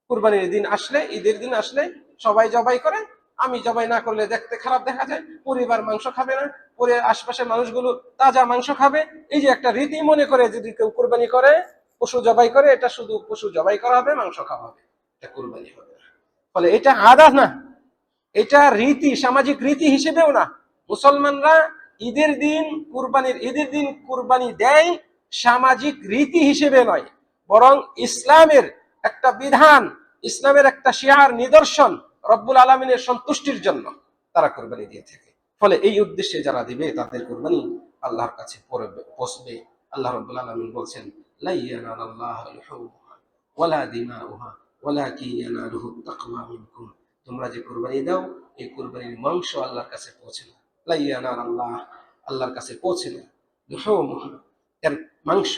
কুরবানির দিন আসলে, ঈদের দিন আসলে সবাই জবাই করে, আমি জবাই না করলে দেখতে খারাপ দেখা যায়, পরিবার মাংস খাবে না, পরে আশপাশের মানুষগুলো তাজা মাংস খাবে, এই যে একটা রীতি মনে করে যদি কেউ কুরবানি করে, পশু জবাই করে, এটা শুধু পশু জবাই করা হবে, মাংস খাওয়া হবে, এটা কুরবানি হবে না। ফলে এটা আদাত না, এটা রীতি, সামাজিক রীতি হিসেবেও না। মুসলমানরা ঈদের দিন কুরবানি দেয় সামাজিক রীতি হিসেবে নয়, বরং ইসলামের একটা বিধান, ইসলামের একটা শিয়ার, নিদর্শন, রব্বুল আলামিনের সন্তুষ্টির জন্য তারা কুরবানি দিয়ে থাকে। ফলে এই উদ্দেশ্যে যারা দিবে তাদের কুরবানি আল্লাহর কাছে পৌঁছবে। আল্লাহ রাব্বুল আলামিন বলছেন, লা ইয়ানালাল্লাহু লুহুমুহা ওয়ালা দিমাউহা ওয়ালাকিন ইয়ানালুহু তাকওয়া মিনকুম, তোমরা যে কুরবানি দাও এই কুরবানির মাংস আল্লাহর কাছে পৌঁছে না। লা ইয়ানালাল্লাহ, আল্লাহর কাছে পৌঁছে না, লুহুমুহা, এর মাংস,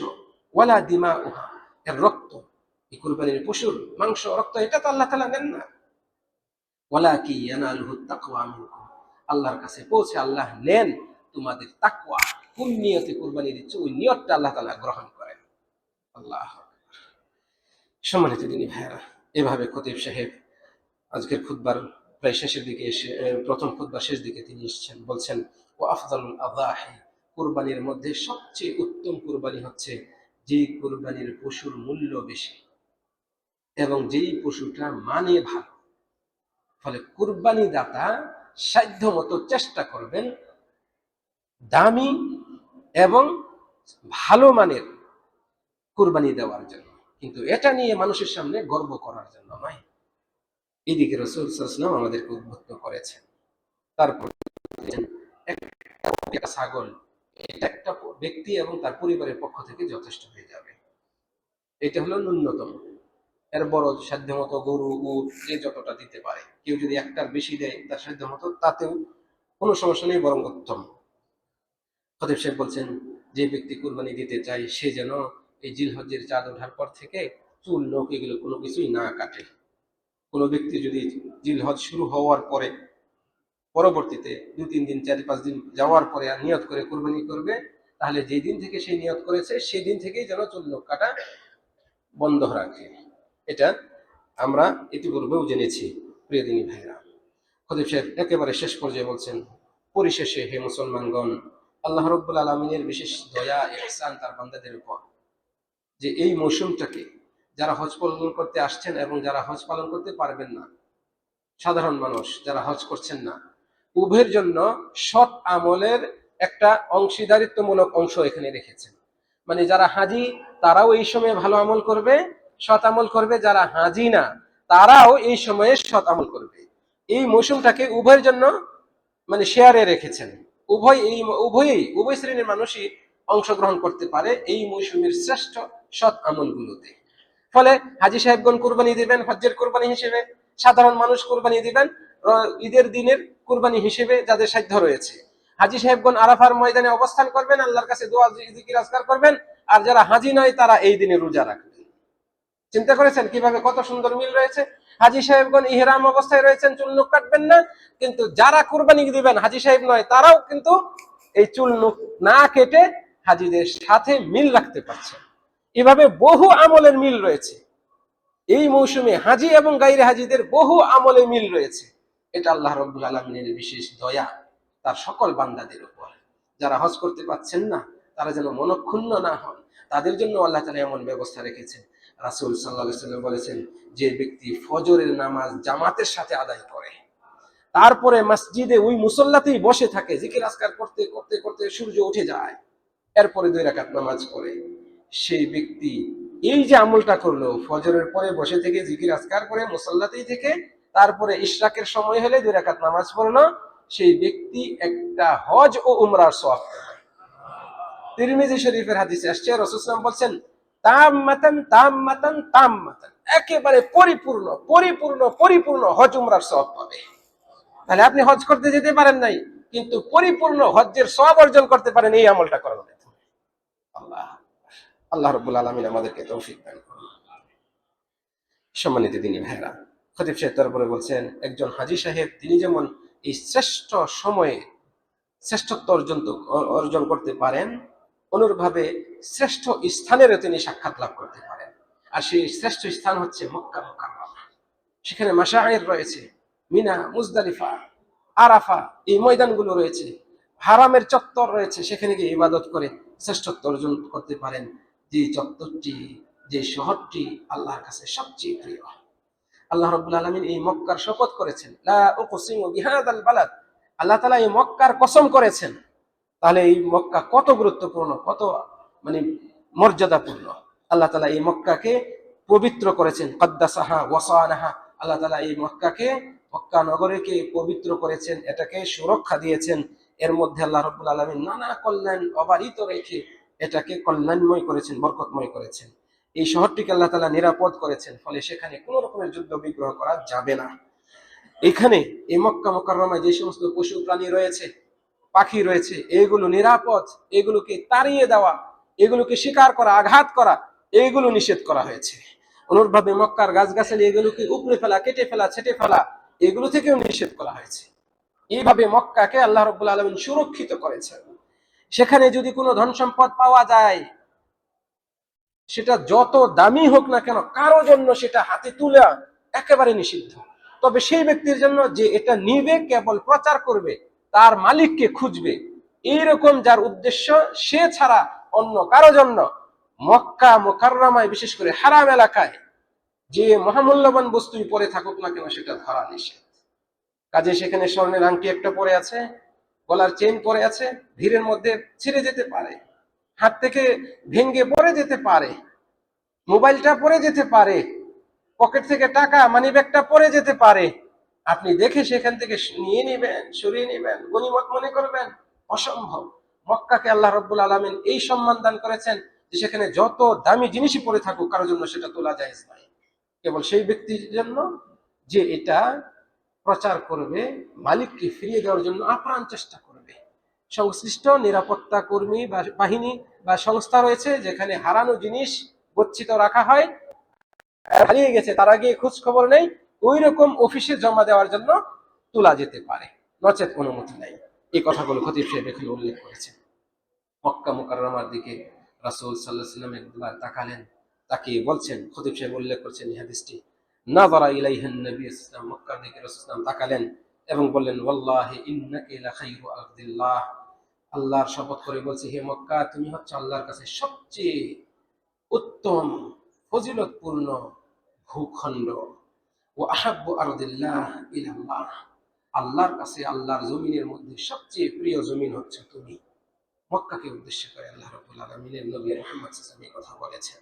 ওয়ালা দিমাউহা, এর রক্ত, এই কুরবানির পশুর মাংস রক্ত এটা তো আল্লাহ তাআলা নেন না। ওয়ালাকিন ইয়ানালুহু তাকওয়া মিনকুম, আল্লাহর কাছে পৌঁছে আল্লাহ নেন তোমাদের তাকওয়া, কোন নিয়তে কুরবানি দিচ্ছ ওই নিয়তটা আল্লাহ তাআলা গ্রহণ করেন। আল্লাহ। সম্মানিত দিনী ভাইয়েরা, এভাবে খতিব সাহেব আজকের খুতবার প্রায় শেষের দিকে এসে, প্রথম খুতবার শেষ দিকে তিনি এসেছেন, বলছেন, ও আফজালুল আযাহি, কুরবানির মধ্যে সবচেয়ে উত্তম কুরবানি হচ্ছে যেই কুরবানির পশুর মূল্য বেশি এবং যেই পশুটা মানে ভালো। ফলে কুরবানি দাতা সাধ্য মতো চেষ্টা করবেন দামি এবং ভালো মানের কুরবানি দেওয়ার জন্য, কিন্তু এটা নিয়ে মানুষের সামনে গর্ব করার জন্য নয়। এদিকে রাসূল সাল্লাল্লাহু আলাইহি ওয়াসাল্লাম আমাদেরকে উদ্বুদ্ধ করেছেন। তারপর একটা ছাগল, এটা একটা ব্যক্তি এবং তার পরিবারের পক্ষ থেকে যথেষ্ট হয়ে যাবে, এটা হলো ন্যূনতম। এর বড় সাধ্য মতো গরু, উট, যে যতটা দিতে পারে, কেউ যদি একটার বেশি দেয় তার সাধ্য মতো, তাতেও কোনো সমস্যা নেই, বরং উত্তম। খতিব সাহেব বলছেন, যে ব্যক্তি কুরবানি দিতে চায় সে যেন এই জিলহজ্জের চাঁদ ওঠার পর থেকে চুল, নখ, এগুলো কোনো কিছুই না কাটে। কোনো ব্যক্তি যদি জিলহজ শুরু হওয়ার পরে পরবর্তীতে 2-3 দিন, 4-5 দিন যাওয়ার পরে আর নিয়ত করে কুরবানি করবে, তাহলে যেই দিন থেকে সেই নিয়ত করেছে সেই দিন থেকেই যেন চুল, নখ কাটা বন্ধ রাখে। এটা আমরা ইতিপূর্বেও জেনেছি। প্রিয় দিনী ভাইরা, খতিব সাহেব একেবারে শেষ পর্যায়ে বলছেন, পরিশেষে হে মুসলমানগণ, আল্লাহ রাব্বুল আলামিনের বিশেষ দয়া, ইহসান তার বান্দাদের উপর, যে এই মৌসুমটাকে যারা হজ পালন করতে আসছেন এবং যারা হজ পালন করতে পারবেন না, সাধারণ মানুষ যারা হজ করছেন না, উভয়ের জন্য সৎ আমলের একটা অংশীদারিত্বমূলক অংশ এখানে রেখেছেন। মানে যারা হাজি তারাও এই সময়ে ভালো আমল করবে, সৎ আমল করবে, যারা হাজি না তারাও এই সময়ে সৎ আমল করবে। এই মৌসুমটাকে উভয়ের জন্য মানে শেয়ারে রেখেছেন। উভয় শ্রেণীর মানুষই অংশগ্রহণ করতে পারে এই মৌসুমের শ্রেষ্ঠ সৎ আমলগুলোতে। ফলে হাজী সাহেবগণ কুরবানি দিবেন হজ্জের কুরবানি হিসেবে, সাধারণ মানুষ কুরবানি দিবেন ঈদের দিনের কুরবানি হিসেবে যাদের সাধ্য রয়েছে। হাজী সাহেবগণ আরাফার ময়দানে অবস্থান করবেন, আল্লাহর কাছে দোয়া জিকির আজকার করবেন, আর যারা হাজী নয় তারা এই দিনে রোজা রাখবেন। চিন্তা করেছেন কিভাবে কত সুন্দর মিল রয়েছে? হাজী সাহেবগণ ইহরাম অবস্থায় রয়েছেন, চুল, নখ কাটবেন না, কিন্তু যারা কুরবানি দিবেন হাজী সাহেব নয় তারাও কিন্তু এই চুল, নখ না কেটে হাজিদের সাথে মিল রাখতে পারছেন। এভাবে বহু আমলের মিল রয়েছে এই মৌসুমে, হাজি এবং গাইরে হাজিদের বহু আমলে মিল রয়েছে। এটা আল্লাহ রাব্বুল আলামিনের বিশেষ দয়া তার সকল বান্দাদের উপর। যারা হজ করতে পারছেন না তারা যেন মনক্ষুণ্ণ না হন, তাদের জন্য আল্লাহ তাআলা এমন ব্যবস্থা রেখেছেন। রাসূল সাল্লাল্লাহু আলাইহি ওয়াসাল্লাম বলেছেন, যে ব্যক্তি ফজরের নামাজ জামাতের সাথে আদায় করে, তারপরে মসজিদে ওই মুসল্লাতেই বসে থাকে, জিকির আজকার করতে করতে করতে সূর্য উঠে যায়, এরপরে 2 রাকাত নামাজ পড়ে, সেই ব্যক্তি এই যে আমলটা করলো, ফজরের পরে বসে থেকে জিকির আজকার করে মুসল্লাতেই থেকে তারপরে ইশরাকের সময় হলে 2 রাকাত নামাজ পড়লো, সেই ব্যক্তি একটা হজ ও উমরার সওয়াব পাবে। তিরমিজি শরীফের হাদিসে আসছে, রাসূল সাল্লাল্লাহু আলাইহি ওয়াসাল্লাম বলছেন, তাম্মাতান তাম্মাতান তাম্মাতান, একেবারে পরিপূর্ণ পরিপূর্ণ পরিপূর্ণ হজ উমরার সওয়াব পাবে। তাহলে আপনি হজ করতে যেতে পারেন নাই, কিন্তু পরিপূর্ণ হজ্জের সওয়াব অর্জন করতে পারেন এই আমলটা করার মাধ্যমে। আল্লাহ আল্লাহ রাব্বুল আলামিন আমাদেরকে তৌফিক দান করুন। সম্মানিত দিনী ভাইরা, খতিব সাহেব তারপরে বলছেন, একজন হাজী সাহেব তিনি যেমন এই শ্রেষ্ঠ সময়ে শ্রেষ্ঠত্ব অর্জন করতে পারেন, অনুরূপভাবে শ্রেষ্ঠ স্থানেরও তিনি সাক্ষাৎ লাভ করতে পারেন। আর সেই শ্রেষ্ঠ স্থান হচ্ছে মক্কা মুকাররমা। সেখানে মাশায়ের রয়েছে, মিনা, মুজদালিফা, আরাফা, এই ময়দানগুলো রয়েছে, হারামের চত্বর রয়েছে, সেখানে গিয়ে ইবাদত করে শ্রেষ্ঠত্ব অর্জন করতে পারেন। যে চত্বরটি, যে শহরটি আল্লাহর কাছে সবচেয়ে প্রিয়। আল্লাহ রাব্বুল আলামিন এই মক্কার শপথ করেছেন, লা উকসিমু বিহাদাল বালাদ, আল্লাহ তাআলা এই মক্কার কসম করেছেন। তাহলে এই মক্কা কত গুরুত্বপূর্ণ, কত মানে মর্যাদাপূর্ণ। আল্লাহ তাআলা এই মক্কাকে পবিত্র করেছেন, কদ্দাসাহা ওয়াসানাহা, আল্লাহ তাআলা এই মক্কাকে, মক্কা নগরীকে পবিত্র করেছেন, এটাকে সুরক্ষা দিয়েছেন। এর মধ্যে আল্লাহ রাব্বুল আলামিন নানা কল্যাণ অবারিত রেখে এটাকে কল্যাণময় করেছেন, বরকতময় করেছেন। এই শহরটিকে আল্লাহ তাআলা নিরাপদ করেছেন, ফলে সেখানে কোনো রকমের যুদ্ধ বিগ্রহ করা যাবে না। এখানে এই মক্কা মুকাররমায় যে সমস্ত পশু প্রাণী রয়েছে, পাখি রয়েছে, এগুলো নিরাপদ, এগুলোকে তাড়িয়ে দেওয়া, এগুলোকে শিকার করা, আঘাত করা, এগুলো নিষেধ করা হয়েছে। অনুরূপভাবে মক্কার গাছগাছালি এগুলোকে উপড়ে ফেলা, কেটে ফেলা, ছেটে ফেলা, এগুলো থেকেও নিষেধ করা হয়েছে। এইভাবে মক্কাকে আল্লাহ রাব্বুল আলামিন সুরক্ষিত করেছেন। সেখানে যদি কোনো ধন সম্পদ পাওয়া যায়, সেটা যত দামি হোক না কেন, কারো জন্য সেটা হাতে তুলে একেবারে নিষিদ্ধ। তবে সেই ব্যক্তির জন্য যে এটা নিবে, কেবল প্রচার করবে, তার মালিককে খুঁজবে, এইরকম যার উদ্দেশ্য, সে ছাড়া অন্য কারো জন্য মক্কা মুকাররমায়, বিশেষ করে হারাম এলাকায় যে মহামূল্যবান বস্তুই পরে থাকুক না কেন, সেটা ধরা নিষেধ। কাজে সেখানে স্বর্ণের আংটি একটা পরে আছে, গলার চেইন পরে আছে, ভিড়ের মধ্যে ছিঁড়ে যেতে পারে, হাত থেকে ভেঙে পড়ে যেতে পারে, মোবাইলটা পড়ে যেতে পারে, পকেট থেকে টাকা মানি ব্যাগটা পড়ে যেতে পারে। আপনি দেখে সেখান থেকে নিয়ে নেবেন, সরিয়ে নেবেন, গনিমত মনে করবেন, অসম্ভব। মক্কাকে আল্লাহ রাব্বুল আলামিন এই সম্মান দান করেছেন যে সেখানে যত দামি জিনিসই পড়ে থাকুক, কারোর জন্য সেটা তোলা জায়েজ নয়। কেবল সেই ব্যক্তির জন্য যে এটা প্রচার করবে, মালিককে ফিরিয়ে দেওয়ার জন্য আপ্রাণ চেষ্টা করবে। সংশ্লিষ্ট নিরাপত্তা কর্মী বা বাহিনী বা সংস্থা রয়েছে, যেখানে হারানো জিনিস গচ্ছিত রাখা হয়, হারিয়ে গেছে তারা গিয়ে খোঁজ খবর নেই, ওই রকম অফিসে জমা দেওয়ার জন্য তোলা যেতে পারে, নচেত অনুমতি নাই। এই কথাগুলো খতিব সাহেব এখানে উল্লেখ করেছেন। মক্কা মুকাররমার দিকে রাসূল সাল্লাল্লাহু আলাইহি ওয়াসাল্লাম একবার তাকালেন, তাকিয়ে বলছেন, খতিব সাহেব উল্লেখ করছেন এই হাদিসটি, নাযারা ইলাইহান নবী সাল্লাল্লাহু আলাইহি ওয়াসাল্লাম, মক্কার দিকে রাসূল সাল্লাল্লাহু আলাইহি ওয়াসাল্লাম তাকালেন এবং বললেন, ওয়াল্লাহি ইন্নাকা লাখাইরু আরদিল্লাহ, আল্লাহর শপথ করে বলছি, হে মক্কা, তুমি হচ্ছে আল্লাহর কাছে সবচেয়ে উত্তম ফজিলতপূর্ণ ভূখণ্ড। ও আহাব্বু আরদিল্লাহ ইলাল্লাহ, আল্লাহর কাছে, আল্লাহর জমিনের মধ্যে সবচেয়ে প্রিয় জমিন হচ্ছে তুমি। মক্কাকে উদ্দেশ্য করে আল্লাহ রাব্বুল আলামিনের নবী মুহাম্মদ সাল্লাল্লাহু আলাইহি ওয়াসাল্লাম এই কথা বলেছেন।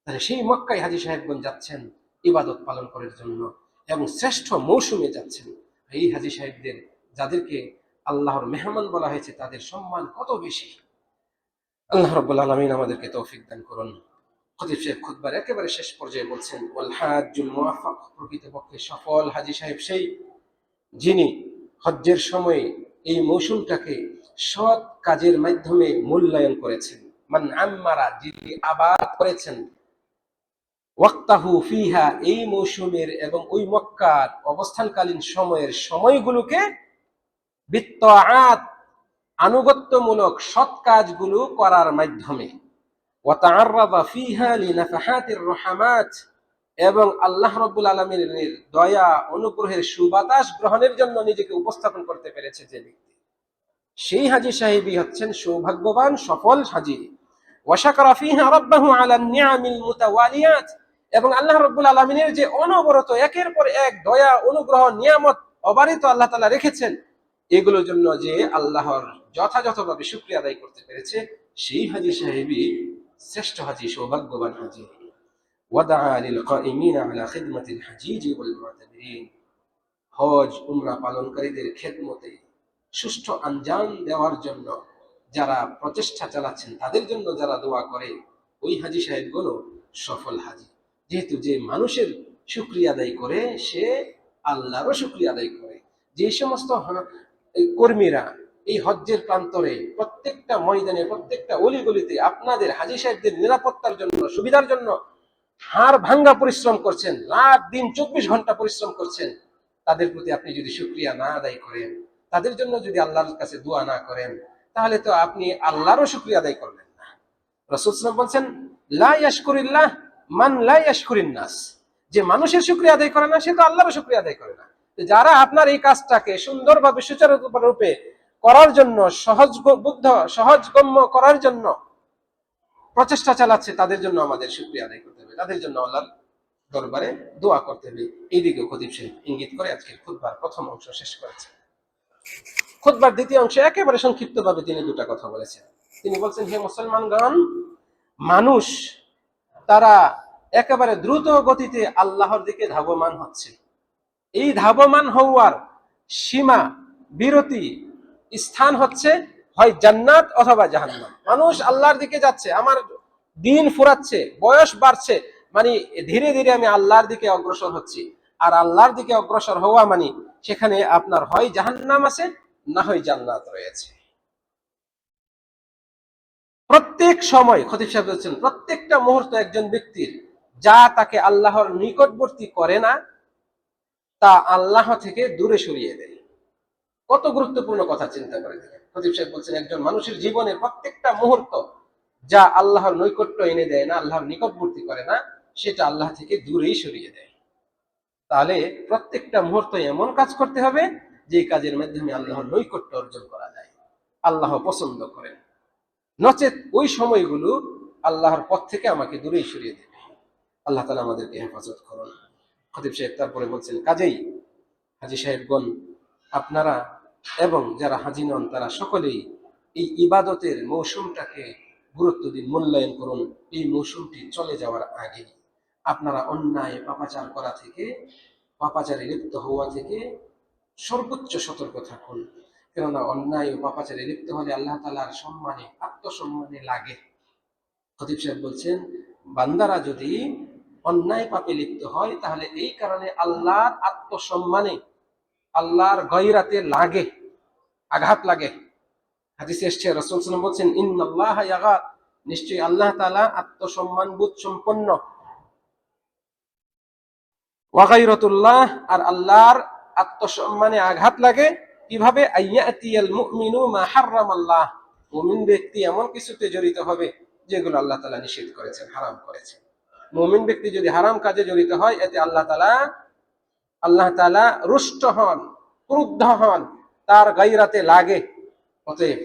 তাহলে সেই মক্কায় হাজী সাহেবগণ যাচ্ছেন ইবাদত পালন করার জন্য এবং শ্রেষ্ঠ মৌসুমে যাচ্ছেন। এই হাজী সাহেবদের, যাদেরকে আল্লাহর মেহমান বলা হয়েছে, তাদের সম্মান কত বেশি। আল্লাহ রাব্বুল আলামিন আমাদেরকে তৌফিক দান করুন। খতিব সাহেব খুতবার একেবারে শেষ পর্যায়ে বলছেন, ওয়াল হাজ্জুল মুওয়াফফাক, প্রকৃতপক্ষে সফল হাজী সাহেব সেই, যিনি হজ্জের সময় এই মৌসুমটাকে সৎ কাজের মাধ্যমে মূল্যায়ন করেছেন। মান আম্মারা, যিনি আবাদ করেছেন, ওয়াক্তাহু ফিহা, এই মৌসুমের এবং ওই মক্কার অবস্থানকালীন সময়ের সময়গুলোকে, বিত্তাআত, আনুগত্যমূলক সৎ কাজগুলো করার মাধ্যমে, ওয়াতাআররাদা ফিহা লিনাফাহাতির রহমাত, এবং আল্লাহ রাব্বুল আলামিনের দয়া অনুগ্রহের সুবাতাস গ্রহণের জন্য নিজেকে উপস্থাপন করতে পেরেছে যে ব্যক্তি, সেই হাজী সাহেবই হচ্ছেন সৌভাগ্যবান সফল হাজী। ওয়া শাকারা ফিহা রাব্বাহু আলা নিআমিল মুতাওয়ালিয়াত, এবং আল্লাহ রাব্বুল আলামিনের যে অনবরত একের পর এক দয়া অনুগ্রহ নিয়ামত অবারিত আল্লাহ তাআলা রেখেছেন, এগুলোর জন্য যে আল্লাহর যথাযথভাবে শুকরিয়া আদায় করতে পেরেছে, সেই হাজী সাহেবই শ্রেষ্ঠ হাজী, সৌভাগ্যবান হাজী। ওয়াদাআ লিল কাইমিনা আলা খিদমাতিল হাজিজি ওয়াল মুতামিরিন, হজ উমরা পালনকারীদের খেদমতে সুষ্ঠু আঞ্জাম দেওয়ার জন্য যারা প্রচেষ্টা চালাচ্ছেন, তাদের জন্য যারা দোয়া করে, ওই হাজী সাহেবগুলো সফল হাজী। যেহেতু যে মানুষের শুকরিয়া আদায় করে, সে আল্লাহরও শুকরিয়া আদায় করে। যে সমস্ত কর্মীরা এই হজ্জের প্রান্তরে প্রত্যেকটা ময়দানে, প্রত্যেকটা অলিগলিতে আপনাদের হাজী সাহেবদের নিরাপত্তার জন্য, সুবিধার জন্য হাড় ভাঙ্গা পরিশ্রম করছেন, রাত দিন 24 ঘন্টা পরিশ্রম করছেন, তাদের প্রতি আপনি যদি শুকরিয়া না আদায় করেন, তাদের জন্য যদি আল্লাহর কাছে দোয়া না করেন, তাহলে তো আপনি আল্লাহরও শুকরিয়া আদায় করলেন না। রাসূল সাল্লাল্লাহু আলাইহি ওয়াসাল্লাম বলেন, লা ইয়াশকুরিল্লাহ মান লা ইয়াশকুরিন নাস, যে মানুষের শুকরিয়া আদায় করে না, সে তো আল্লাহরও শুকরিয়া আদায় করে না। যারা আপনার এই কাজটাকে সুন্দরভাবে সুচারুরূপে করার জন্য, সহজগম্য করার জন্য প্রচেষ্টা চালাচ্ছে, তাদের জন্য আমাদের শুকরিয়া আদায় করতে হবে, তাদের জন্য আল্লাহর দরবারে দোয়া করতে হবে। এই দিকে খতিব সাহেব ইঙ্গিত করে আজকের খুতবার প্রথম অংশ শেষ করেছেন। খুতবার দ্বিতীয় অংশে একেবারে সংক্ষিপ্তভাবে তিনি দুটা কথা বলেছেন। তিনি বলছেন, হে মুসলমানগণ, মানুষ তারা একেবারে দ্রুত গতিতে আল্লাহর দিকে ধাবমান হচ্ছে। এই ধাবমান হওয়ার সীমা, বিরতি স্থান হচ্ছে হয় জান্নাত অথবা জাহান্নাম। মানুষ আল্লাহর দিকে যাচ্ছে, আমার দিন ফুরাচ্ছে, বয়স বাড়ছে, মানে ধীরে ধীরে আমি আল্লাহর দিকে অগ্রসর হচ্ছি। আর আল্লাহর দিকে অগ্রসর হওয়া মানে সেখানে আপনার হয় জাহান্নাম আছে, না হয় জান্নাত রয়েছে। প্রত্যেক সময় খতিব সাহেব বলছেন, প্রত্যেকটা মুহূর্ত একজন ব্যক্তির যা তাকে আল্লাহর নিকটবর্তী করে না, তা আল্লাহ থেকে দূরে সরিয়ে দেয়। কত গুরুত্বপূর্ণ কথা চিন্তা করে দেখেন। খতিব সাহেব বলছেন, একজন মানুষের জীবনে প্রত্যেকটা মুহূর্ত যা আল্লাহর নৈকট্য এনে দেয় না, আল্লাহর নিকটবর্তী করে না, সেটা আল্লাহ থেকে দূরেই সরিয়ে দেয়। তাহলে প্রত্যেকটা মুহূর্ত এমন কাজ করতে হবে যে কাজের মাধ্যমে আল্লাহর নৈকট্য অর্জন করা যায়, আল্লাহ পছন্দ করেন। নচেত ওই সময়গুলো আল্লাহর পথ থেকে আমাকে দূরেই সরিয়ে দেবে। আল্লাহ তাআলা আমাদেরকে হেফাজত করুন। খতিব সাহেব তারপরে বলছেন, কাজেই হাজী সাহেবগণ, আপনারা এবং যারা হাজী নন তারা সকলেই এই ইবাদতের মৌসুমটাকে গুরুত্ব দিন, মূল্যায়ন করুন। এই মৌসুমটি চলে যাওয়ার আগে আপনারা অন্যায় পাপাচার করা থেকে, পাপাচারে লিপ্ত হওয়া থেকে সর্বোচ্চ সতর্ক থাকুন। কেননা অন্যায় ও পাপাচারে লিপ্ত হলে আল্লাহ তাআলার সম্মানে, আত্মসম্মানে লাগে। খতিব সাহেব বলছেন, বান্দারা যদি অন্যায় পাপে লিপ্ত হয়, তাহলে এই কারণে আল্লাহর আত্মসম্মানে, আল্লাহর গয়রাতে লাগে, আঘাত লাগে। হাদিসে এসেছে, রাসূল সাল্লাল্লাহু আলাইহি ওয়াসাল্লাম বলছেন, ইন্নাল্লাহা ইয়াগাত, নিশ্চয়ই আল্লাহ তাআলা আত্মসম্মান বোধ সম্পন্ন। ওয়া গায়রাতুল্লাহ, আর আল্লাহর আত্মসম্মানে আঘাত লাগে কিভাবে? আইয়াতিয়াল মুমিনু মা হারামাল্লাহ, মুমিন ব্যক্তি এমন কিছুতে জড়িত হবে যেগুলো আল্লাহ তাআলা নিষেধ করেছেন, হারাম করেছেন। মুমিন ব্যক্তি যদি হারাম কাজে জড়িত হয়, এতে আল্লাহ তাআলা রুষ্ট হন, ক্রুদ্ধ হন, তার গায়রাতে লাগে। অতএব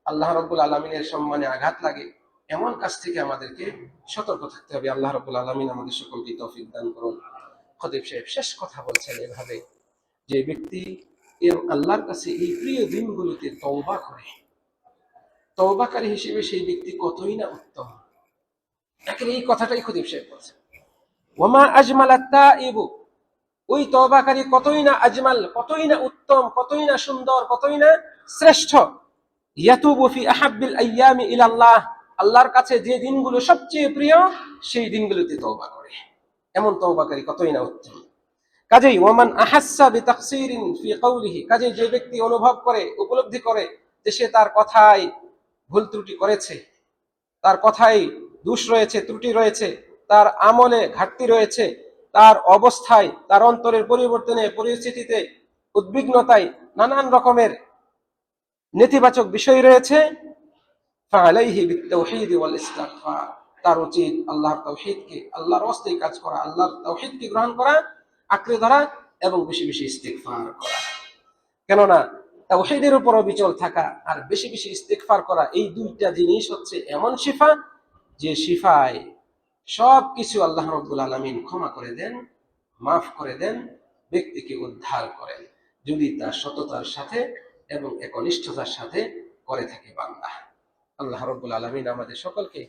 আল্লাহ রাব্বুল আলামিনের সম্মানে আঘাত লাগে এমন কাজ থেকে আমাদেরকে সতর্ক থাকতে হবে। আল্লাহ রাব্বুল আলামিন আমাদের সকলকে তৌফিক দান করুন। খতিব সাহেব শেষ কথা বলছেন এভাবে, যে ব্যক্তি আল্লাহর কাছে এই প্রিয় দিনগুলোতে তওবা করে, তওবাকারী হিসেবে সেই ব্যক্তি কতই না উত্তম। এখন এই কথাটাই খতিব সাহেব বলছেন, ওয়ামা আজমালাত তাইবু, ওই তওবাকারী কতই না আজমাল, কতই না উত্তম, কতই না সুন্দর, কতই না শ্রেষ্ঠ। ইয়াতুবু ফি আহাব্বিল আইয়ামি ইলাল্লাহ, আল্লাহর কাছে যে দিনগুলো সবচেয়ে প্রিয়, সেই দিনগুলোতে তওবা করে, এমন তওবাকারী কতই না উত্তম। কাজেই ওয়ামান আহাসসা বিতাকসিরিন ফি কওলিহি, কাজেই যে ব্যক্তি অনুভব করে, উপলব্ধি করে যে সে তার কথায় ভুল ত্রুটি করেছে, তার কথায় দোষ রয়েছে, ত্রুটি রয়েছে, তার আমলে ঘাটতি রয়েছে, তার অবস্থায়, তার অন্তরের পরিবর্তনে, পরিস্থিতিতে, উদ্বিগ্নতায়, নানান রকমের নেতিবাচক বিষয় রয়েছে, ফাআলাইহি বিত্তাওহীদ ওয়াল ইস্তিগফার, তার উচিত আল্লাহর তাওহীদকে, আল্লাহর ওয়াস্তে কাজ করা, আল্লাহর তাওহীদকে গ্রহণ করা, আঁকড়ে ধরা এবং বেশি বেশি ইস্তিগফার করা। কেননা তাওহীদের উপর অবিচল থাকা আর বেশি বেশি ইস্তিগফার করা, এই দুইটা জিনিস হচ্ছে এমন শিফা, যে শিফায় সব কিছু আল্লাহ রাব্বুল আলামিন ক্ষমা করে দেন, মাফ করে দেন, ব্যক্তিকে উদ্ধার করেন, যদি তার সততার সাথে এবং একনিষ্ঠতার সাথে করে থাকে বান্দা। আল্লাহ রাব্বুল আলামিন আমাদের সকলকে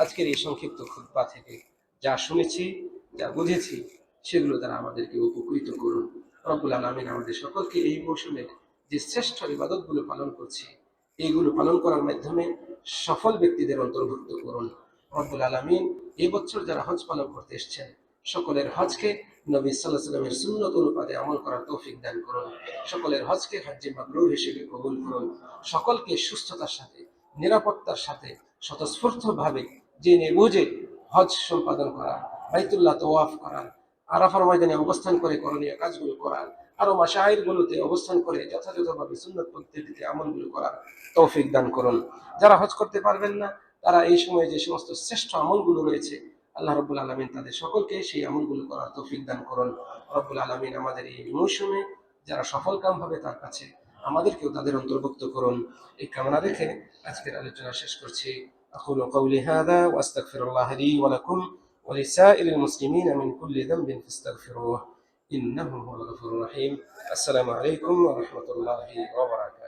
আজকের এই সংক্ষিপ্ত খুতবা থেকে যা শুনেছি, যা বুঝেছি, সেগুলো দ্বারা আমাদেরকে উপকৃত করুন। রব্বুল আলামিন আমাদের সকলকে এই মৌসুমে যে শ্রেষ্ঠ ইবাদতগুলো পালন করছি, এইগুলো পালন করার মাধ্যমে সফল ব্যক্তিদের অন্তর্ভুক্ত করুন। রব্বুল আলামিন এই বছর যারা হজ পালন করতে এসেছেন, সকলের হজকে নবী সাল্লাল্লাহু আলাইহি ওয়াসাল্লামের সুন্নত অনুপাতে আমল করার তৌফিক দান করুন। সকলের হজকে হজ্জে মাবরুর হিসেবে কবুল করুন। সকলকে সুস্থতার সাথে, নিরাপত্তার সাথে, স্বতঃস্ফূর্তভাবে জেনে বুঝে হজ সম্পাদন করা, বাইতুল্লাহ তওয়াফ করা, আরাফার ময়দানে অবস্থান করে করণীয় কাজগুলো করার, আরো মাশাইরগুলোতে অবস্থান করে যথাযথভাবে সুন্নত পদ্ধতিতে আমলগুলো করার তৌফিক দান করুন। যারা হজ করতে পারবেন না, তারা এই সময়ে যে সমস্ত শ্রেষ্ঠ আমলগুলো রয়েছে, আল্লাহ রাব্বুল আলামিন তাদের সকলকে সেই আমলগুলো করার তৌফিক দান করুন। রব্বুল আলামিন আমাদের এই মৌসুমে যারা সফলকামভাবে তার কাছে, আমাদেরকেও তাদের অন্তর্ভুক্ত করুন। এই কামনা রেখে আজকের আলোচনা শেষ করছি। আকুলু কওলি হাযা ওয়া আস্তাগফিরুল্লাহ লি ওয়া লাকুম ওয়া লিসাইরিল মুসলিমিন মিন কুল্লি যামবিন ফাস্তাগফিরুহু ইন্নাহু হুয়াল গফুরুর রহিম। আসসালামু আলাইকুম ওয়া রাহমাতুল্লাহি ওয়া বারাকাতুহু।